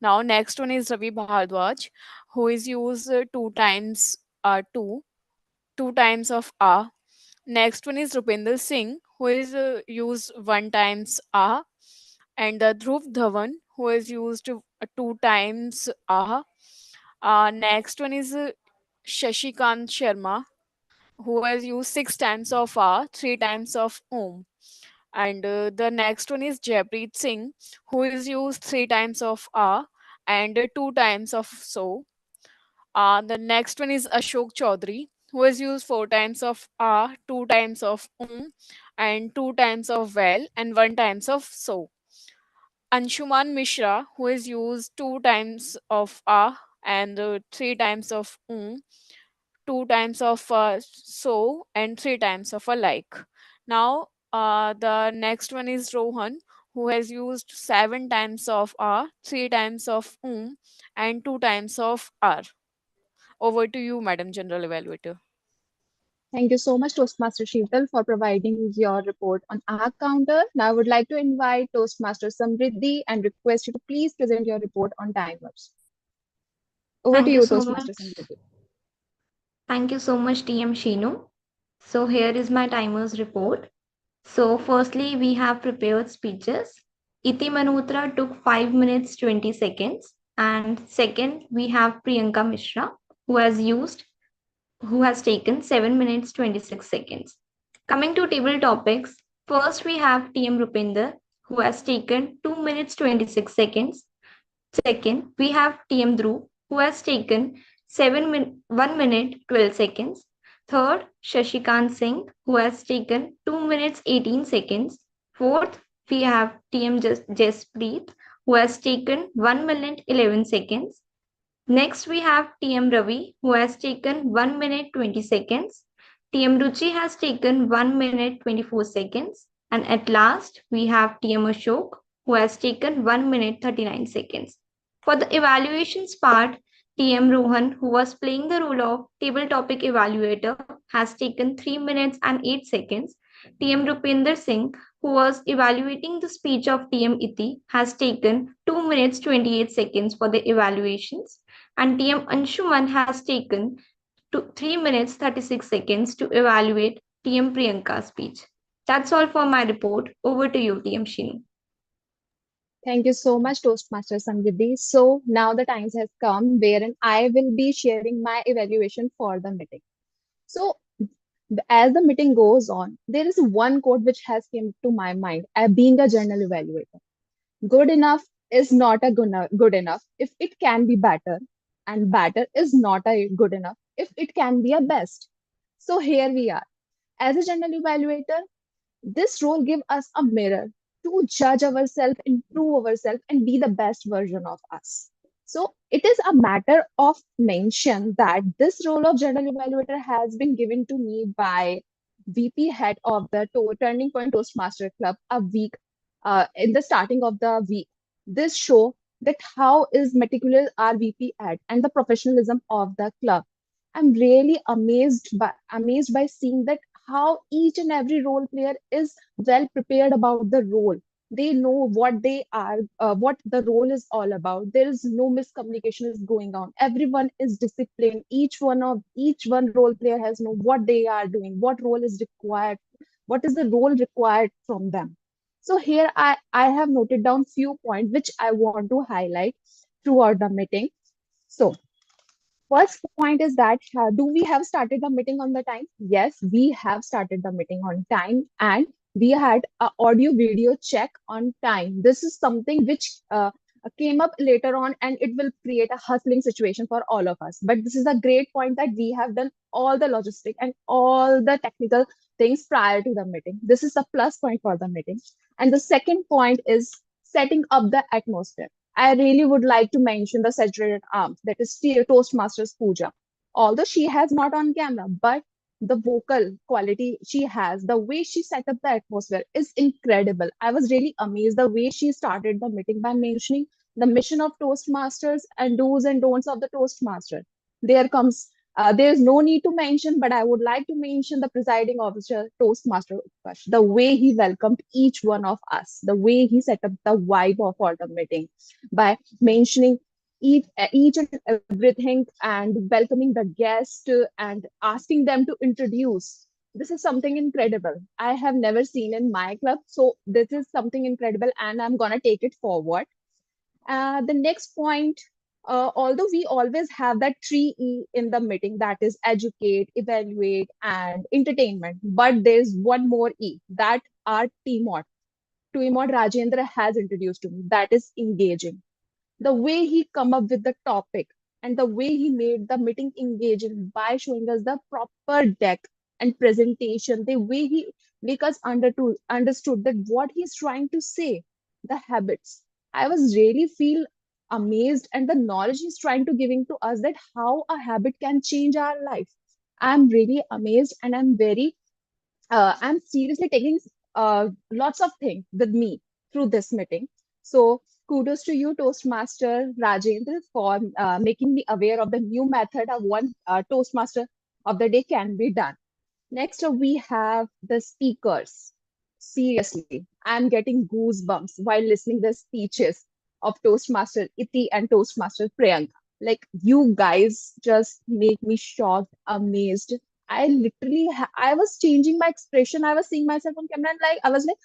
Now next one is Ravi Bhardwaj, who is used 2 times two times of Next one is Rupinder Singh, who is used 1 times and Dhruv Dhawan, who is used 2 times Next one is Shashikant Sharma, who has used 6 times of 3 times of And the next one is Jaipreet Singh, who is used 3 times of and 2 times of so. The next one is Ashok Chaudhary, who has used 4 times of 2 times of and 2 times of well, and 1 times of so. Anshuman Mishra, who has used 2 times of and 3 times of 2 times of so, and 3 times of a like. Now, the next one is Rohan, who has used 7 times of 3 times of and 2 times of r. Over to you, Madam General Evaluator. Thank you so much, Toastmaster Sheetal, for providing your report on our counter. Now I would like to invite Toastmaster Samriddhi and request you to please present your report on timers. Over to Thank you you, so much. Toastmaster Samriddhi. Thank you so much, TM Shinu. So here is my timers report. So firstly, we have prepared speeches. Iti Manotra took 5 minutes 20 seconds. And second, we have Priyanka Mishra, who has taken 7 minutes 26 seconds. Coming to table topics, first we have TM Rupinder, who has taken 2 minutes 26 seconds. Second, we have TM Dhruv, who has taken 1 minute 12 seconds. Third, Shashikant Singh, who has taken 2 minutes 18 seconds. Fourth, we have TM Jaspreet, who has taken 1 minute 11 seconds. Next, we have TM Ravi, who has taken 1 minute 20 seconds. TM Ruchi has taken 1 minute 24 seconds. And at last, we have TM Ashok, who has taken 1 minute 39 seconds. For the evaluations part, TM Rohan, who was playing the role of table topic evaluator, has taken 3 minutes and 8 seconds. TM Rupinder Singh, who was evaluating the speech of TM Iti, has taken 2 minutes 28 seconds for the evaluations. And TM Anshuman has taken 3 minutes 36 seconds to evaluate TM Priyanka's speech. That's all for my report. Over to you, TM Shinu. Thank you so much, Toastmaster Samriddhi. So now the time has come wherein I will be sharing my evaluation for the meeting. So as the meeting goes on, there is one quote which has come to my mind. Being a journal evaluator, good enough is not a good enough if it can be better, and better is not a good enough if it can be a best. So here we are. As a journal evaluator, this role gives us a mirror to judge ourselves, improve ourselves, and be the best version of us. So it is a matter of mention that this role of journal evaluator has been given to me by VP head of the Turning Point Toastmaster Club a week in the starting of the week. This show that how is meticulous our VP at and the professionalism of the club. I'm really amazed by seeing that how each and every role player is well prepared about the role. They know what they are, what the role is all about. There is no miscommunication is going on. Everyone is disciplined. Each one role player has know what they are doing, what role is required, what is the role required from them. So here I have noted down few points which I want to highlight throughout the meeting. So first point is that do we have started the meeting on the time? Yes, we have started the meeting on time, and we had a audio video check on time. This is something which came up later on, and it will create a hustling situation for all of us. But this is a great point that we have done all the logistic and all the technical things prior to the meeting. This is a plus point for the meeting. And the second point is setting up the atmosphere. I really would like to mention the saturated arms, that is Toastmasters Pooja. Although she has not on camera, but the vocal quality she has, the way she set up the atmosphere is incredible. I was really amazed the way she started the meeting by mentioning the mission of Toastmasters and do's and don'ts of the Toastmaster. There's no need to mention, but I would like to mention the presiding officer, Toastmaster Utkarsh, the way he welcomed each one of us, the way he set up the vibe of our meeting by mentioning each and everything and welcoming the guest and asking them to introduce. This is something incredible. I have never seen in my club. So this is something incredible, and I'm going to take it forward. The next point, although we always have that 3E in the meeting, that is educate, evaluate, and entertainment, but there's one more E that our Teamot Rajendra has introduced to me, that is engaging. The way he come up with the topic and the way he made the meeting engaging by showing us the proper deck and presentation, the way he make us understood that what he's trying to say, the habits. I was really feel amazed and the knowledge he's trying to giving to us, that how a habit can change our life. I'm really amazed, and I'm seriously taking lots of things with me through this meeting. So kudos to you, Toastmaster Rajendra, for making me aware of the new method of one Toastmaster of the day can be done. Next up, we have the speakers. Seriously, I'm getting goosebumps while listening the speeches of Toastmaster Iti and Toastmaster Priyanka. Like, you guys just make me shocked, amazed. I literally, I was changing my expression. I was seeing myself on camera, and like I was like,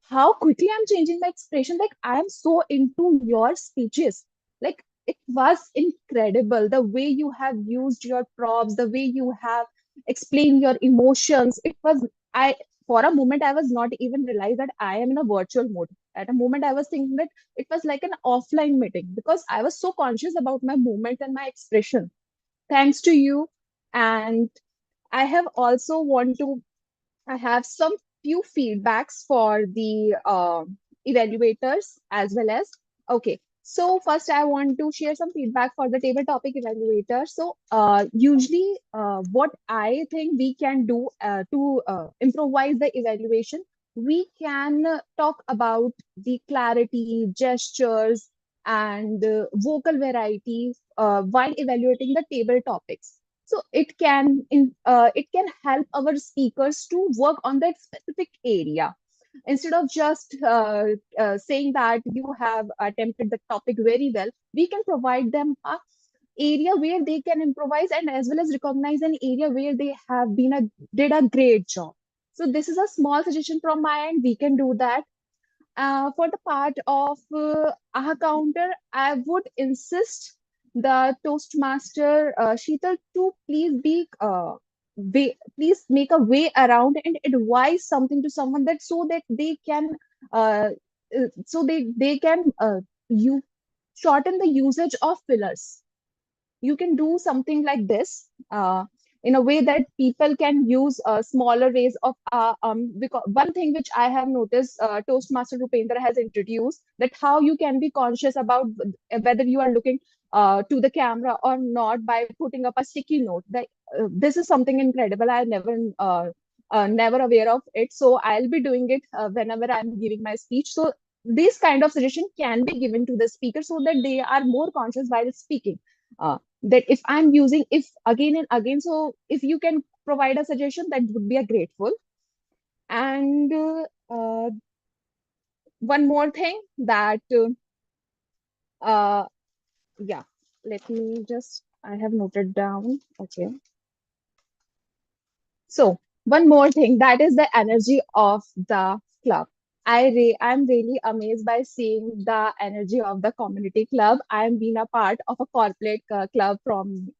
how quickly I'm changing my expression. Like, I am so into your speeches. Like, it was incredible the way you have used your props, the way you have explained your emotions. It was, I for a moment I was not even realized that I am in a virtual mode. At a moment I was thinking that it was like an offline meeting because I was so conscious about my movement and my expression. Thanks to you. And I have also want to I have some few feedbacks for the evaluators as well as. Okay, so first I want to share some feedback for the table topic evaluator. So usually what I think we can do to improvise the evaluation, we can talk about the clarity, gestures, and vocal variety while evaluating the table topics. So it can help our speakers to work on that specific area instead of just saying that you have attempted the topic very well. We can provide them a area where they can improvise and as well as recognize an area where they have did a great job. So this is a small suggestion from my end. We can do that. For the part of AHA counter, I would insist the Toastmaster Sheetal to please make a way around and advise something to someone that so that they can uh, they can you shorten the usage of fillers. You can do something like this in a way that people can use smaller ways of because one thing which I have noticed Toastmaster Rupendra has introduced that how you can be conscious about whether you are looking to the camera or not by putting up a sticky note. That this is something incredible. I never aware of it, so I'll be doing it whenever I'm giving my speech. So this kind of suggestion can be given to the speaker so that they are more conscious while speaking. That if I'm using if again and again, so if you can provide a suggestion, that would be a grateful. And one more thing that uh, yeah, let me just, I have noted down. Okay. So one more thing, that is the energy of the club. I'm really amazed by seeing the energy of the community club. I am being a part of a corporate club from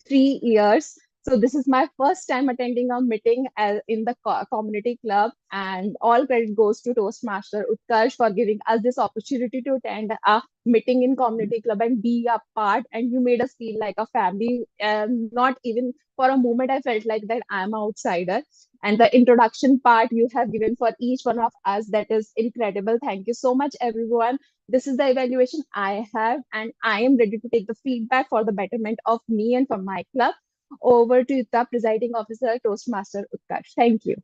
3 years. So this is my first time attending a meeting in the community club, and all credit goes to Toastmaster Utkarsh for giving us this opportunity to attend a meeting in community club and be a part. And you made us feel like a family. Not even for a moment I felt like that I'm an outsider. And the introduction part you have given for each one of us, that is incredible. Thank you so much, everyone. This is the evaluation I have, and I am ready to take the feedback for the betterment of me and for my club. Over to the presiding officer, Toastmaster Utkarsh. Thank you.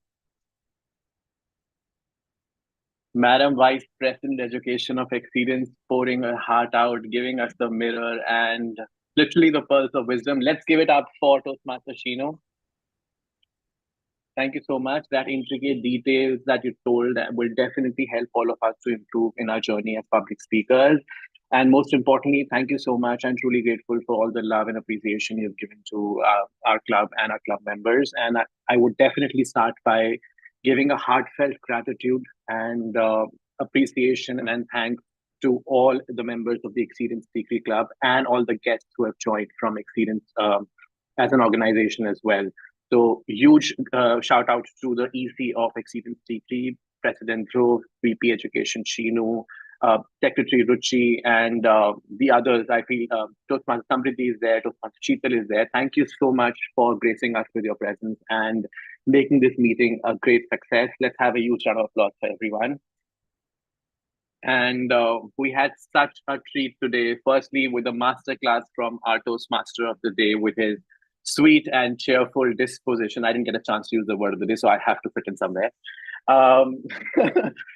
Madam Vice President Education of Xceedance, pouring her heart out, giving us the mirror and literally the pearls of wisdom. Let's give it up for Toastmaster Shino. Thank you so much. That intricate details that you told will definitely help all of us to improve in our journey as public speakers. And most importantly, thank you so much. I'm truly grateful for all the love and appreciation you've given to our club and our club members. And I would definitely start by giving a heartfelt gratitude and appreciation and thanks to all the members of the Xceedance Tikri Club and all the guests who have joined from Xceedance as an organization as well. So huge shout out to the EC of Xceedance Tikri, President Dhruv, VP Education Shinu, Secretary Ruchi, and the others. I feel Toastmaster Samriddhi is there, Toastmaster Sheetal is there. Thank you so much for gracing us with your presence and making this meeting a great success. Let's have a huge round of applause for everyone. And we had such a treat today, firstly with a masterclass from our Toastmaster of the day with his sweet and cheerful disposition. I didn't get a chance to use the word of the day, so I have to fit in somewhere.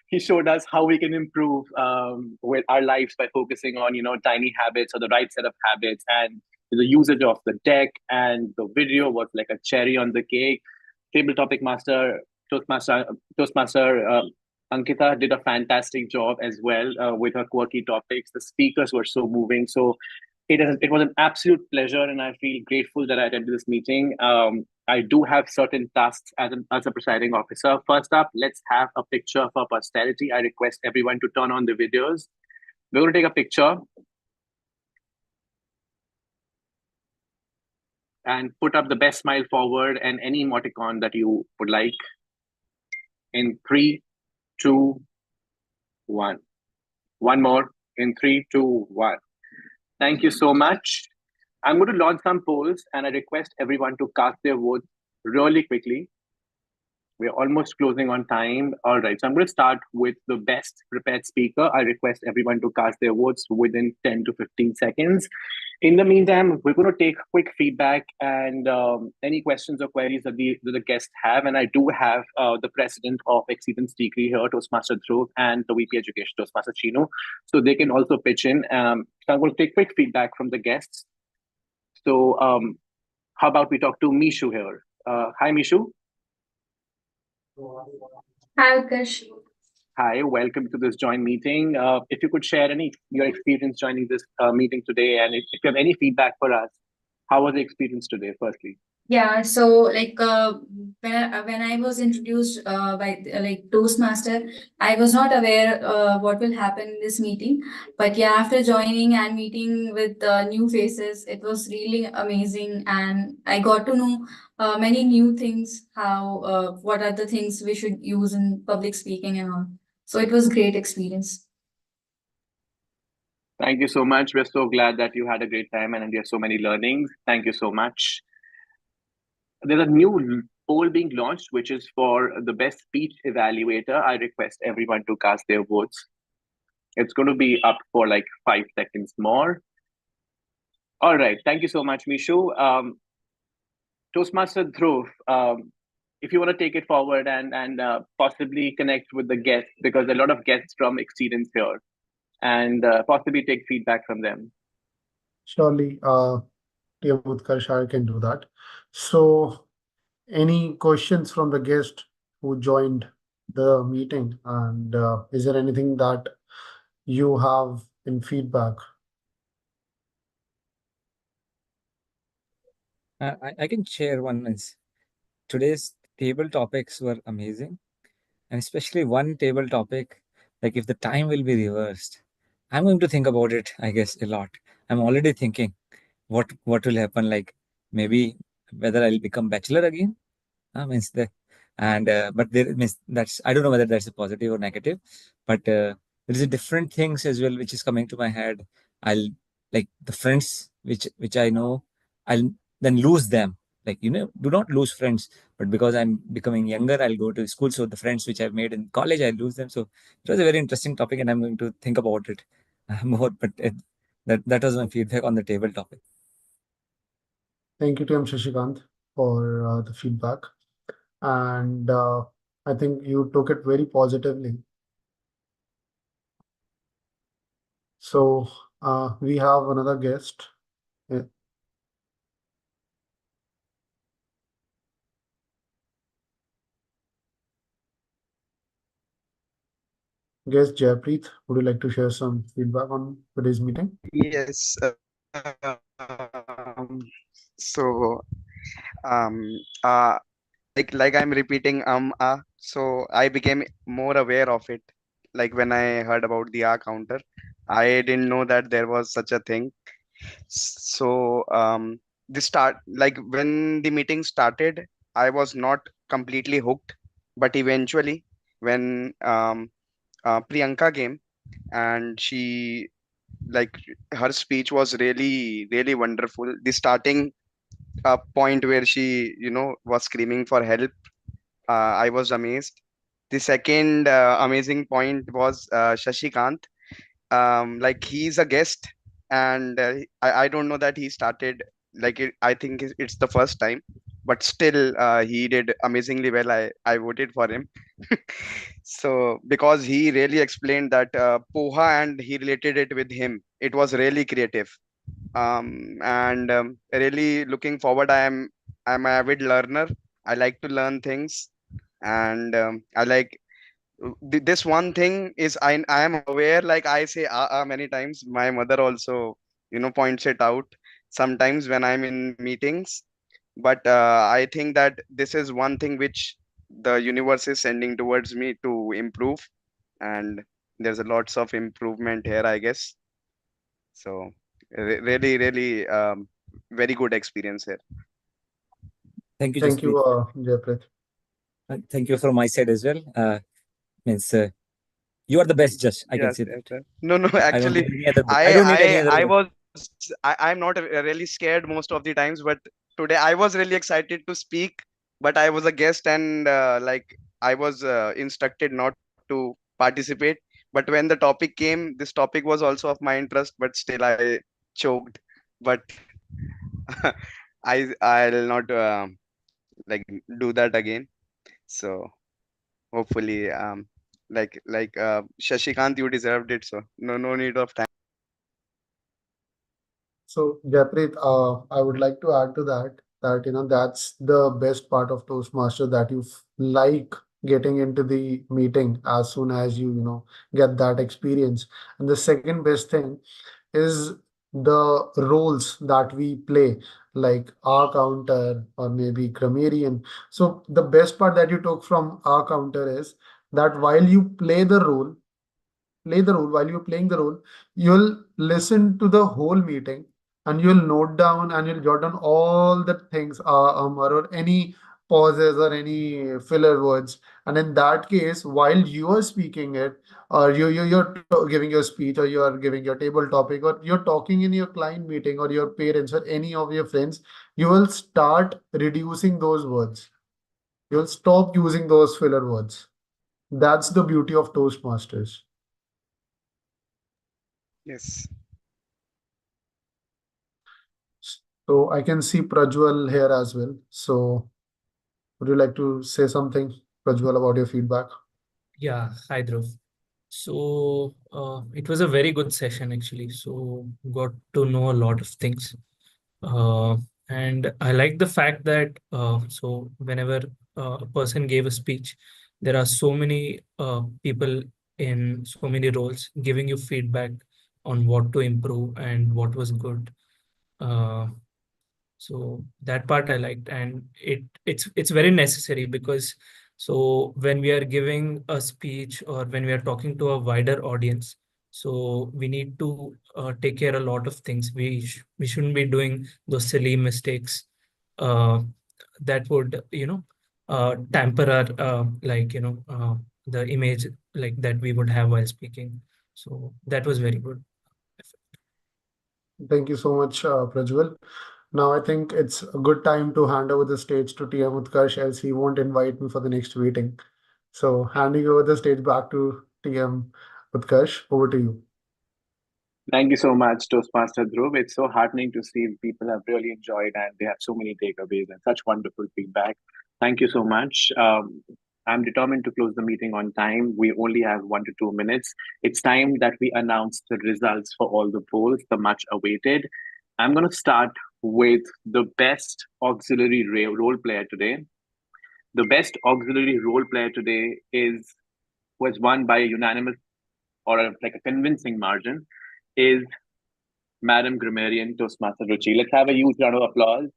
He showed us how we can improve with our lives by focusing on, tiny habits or the right set of habits, and the usage of the deck and the video was like a cherry on the cake. Table topic master, Toastmaster Ankita did a fantastic job as well with her quirky topics. The speakers were so moving. So it was an absolute pleasure, and I feel grateful that I attended this meeting. I do have certain tasks as a presiding officer. First up, let's have a picture for posterity. I request everyone to turn on the videos. We're going to take a picture and put up the best smile forward and any emoticon that you would like. In 3, 2, 1. One more. In 3, 2, 1. Thank you so much. I'm going to launch some polls, and I request everyone to cast their votes really quickly. We're almost closing on time. All right, so I'm going to start with the best prepared speaker. I request everyone to cast their votes within 10 to 15 seconds. In the meantime, we're going to take quick feedback and any questions or queries that the guests have. And I do have the president of Xceedance Tikri here, Toastmaster Dhruv, and the VP Education, Toastmaster Chino. So they can also pitch in. So I'm going to take quick feedback from the guests. So how about we talk to Mishu here? Hi, Mishu. Hi, Utkarsh. Hi, welcome to this joint meeting. If you could share your experience joining this meeting today, and if you have any feedback for us, how was the experience today, firstly? Yeah, so when I was introduced by Toastmaster, I was not aware what will happen in this meeting. But yeah, after joining and meeting with new faces, it was really amazing, and I got to know many new things. How what are the things we should use in public speaking and all. So it was great experience. Thank you so much. We're so glad that you had a great time and you have so many learnings. Thank you so much. There's a new poll being launched, which is for the best speech evaluator. I request everyone to cast their votes. It's going to be up for like 5 seconds more. All right. Thank you so much, Mishu. Toastmaster Dhruv, if you want to take it forward and possibly connect with the guests, because there are a lot of guests from Xceedance here, and possibly take feedback from them. Surely, dear Utkarsh, I can do that. So, any questions from the guest who joined the meeting? And is there anything that you have in feedback? I can share one. Today's table topics were amazing, and especially one table topic, like if the time will be reversed, I'm going to think about it, I guess, a lot. I'm already thinking what will happen, like maybe whether I'll become bachelor again. Means the and but there means that's I don't know whether that's a positive or negative, but there is a different things as well which is coming to my head. I'll like the friends which I know, I'll then lose them. Like do not lose friends, but because I'm becoming younger, I'll go to school. So the friends which I've made in college, I lose them. So it was a very interesting topic, and I'm going to think about it more. But that was my feedback on the table topic. Thank you, TM Shashikant, for the feedback. And I think you took it very positively. So we have another guest. Guest Jaypreet, would you like to share some feedback on today's meeting? Yes. So um uh like I'm repeating so I became more aware of it. Like when I heard about the counter, I didn't know that there was such a thing. So the start like when the meeting started, I was not completely hooked, but eventually when Priyanka came and she like her speech was really wonderful. The starting point where she was screaming for help, I was amazed. The second amazing point was Shashikant. Like he's a guest, and I don't know that he started I think it's the first time, but still he did amazingly well. I voted for him. So because he really explained that poha and he related it with him, it was really creative. And really looking forward. I'm an avid learner. I like to learn things, and I like this one thing is I am aware, like I say many times. My mother also points it out sometimes when I'm in meetings. But I think that this is one thing which the universe is sending towards me to improve, and there's a lots of improvement here, I guess. So really very good experience here. Thank you, Thank you, Jaypreet. Thank you from my side as well. Means you are the best judge. I can Yes, say yes, that. sir. No, no, I don't actually, need any other vote. I don't need any other vote. I'm not really scared most of the times, but today I was really excited to speak, but I was a guest and I was instructed not to participate. But when the topic came, this topic was also of my interest, but still I choked. but I'll not like do that again. So hopefully, Shashikant, you deserved it. So no need of thanks. So, Japreet, I would like to add to that that's the best part of Toastmaster, that you like getting into the meeting as soon as you get that experience. And the second best thing is the roles that we play, like our counter or maybe grammarian. So the best part that you took from our counter is that while you play the role, while you're playing the role, you'll listen to the whole meeting and you'll note down and you'll jot down all the things, or any pauses or any filler words. And in that case, while you are speaking it, or you're giving your speech, or you are giving your table topic, or you're talking in your client meeting or your parents or any of your friends, you will start reducing those words. You'll stop using those filler words. That's the beauty of Toastmasters. Yes. So I can see Prajwal here as well. So would you like to say something, Prajwal, about your feedback? Yeah, hi Dhruv. So it was a very good session actually. So got to know a lot of things. And I like the fact that so whenever a person gave a speech, there are so many people in so many roles giving you feedback on what to improve and what was good. Uh, so that part I liked, and it's very necessary because so when we are giving a speech or when we are talking to a wider audience, so we need to take care a lot of things. We shouldn't be doing those silly mistakes uh, that would tamper our the image like that we would have while speaking. So that was very good. Thank you so much, Prajwal. Now I think it's a good time to hand over the stage to TM Utkarsh, else he won't invite me for the next meeting. So handing over the stage back to TM Utkarsh, over to you. Thank you so much, Toastmaster Dhruv. It's so heartening to see people have really enjoyed and they have so many takeaways and such wonderful feedback. Thank you so much. I'm determined to close the meeting on time. We only have 1 to 2 minutes. It's time that we announce the results for all the polls, the much awaited. I'm going to start with the best auxiliary role player today. The best auxiliary role player today was won by a unanimous or like a convincing margin, is Madam Grammarian Toastmaster Ruchi. Let's have a huge round of applause.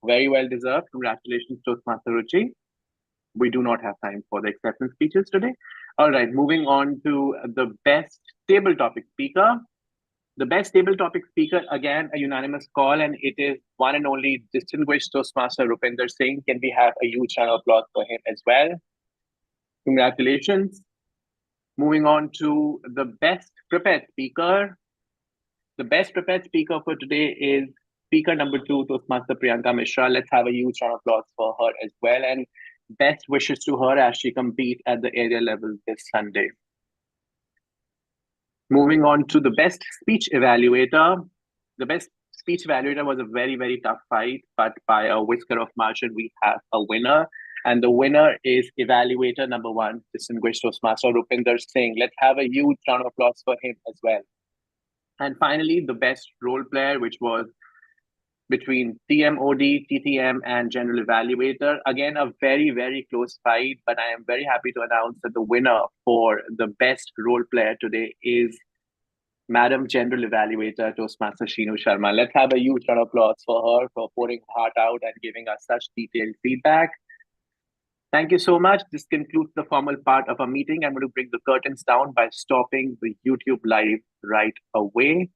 Very well deserved. Congratulations, Toastmaster Ruchi. We do not have time for the acceptance speeches today. All right, moving on to the best table topic speaker. The best table topic speaker, again, a unanimous call, and it is one and only distinguished Toastmaster Rupinder Singh. Can we have a huge round of applause for him as well? Congratulations. Moving on to the best prepared speaker. The best prepared speaker for today is speaker number 2, Toastmaster Priyanka Mishra. Let's have a huge round of applause for her as well. And best wishes to her as she competes at the area level this Sunday. Moving on to the best speech evaluator. The best speech evaluator was a very, very tough fight, but by a whisker of margin, we have a winner. And the winner is evaluator number 1, distinguished Toastmaster Rupinder Singh. Let's have a huge round of applause for him as well. And finally, the best role player, which was between TMOD, TTM, and General Evaluator. Again, a very, very close fight, but I am very happy to announce that the winner for the best role player today is Madam General Evaluator, Toastmaster Sheenu Sharma. Let's have a huge round of applause for her for pouring her heart out and giving us such detailed feedback. Thank you so much. This concludes the formal part of our meeting. I'm going to bring the curtains down by stopping the YouTube live right away.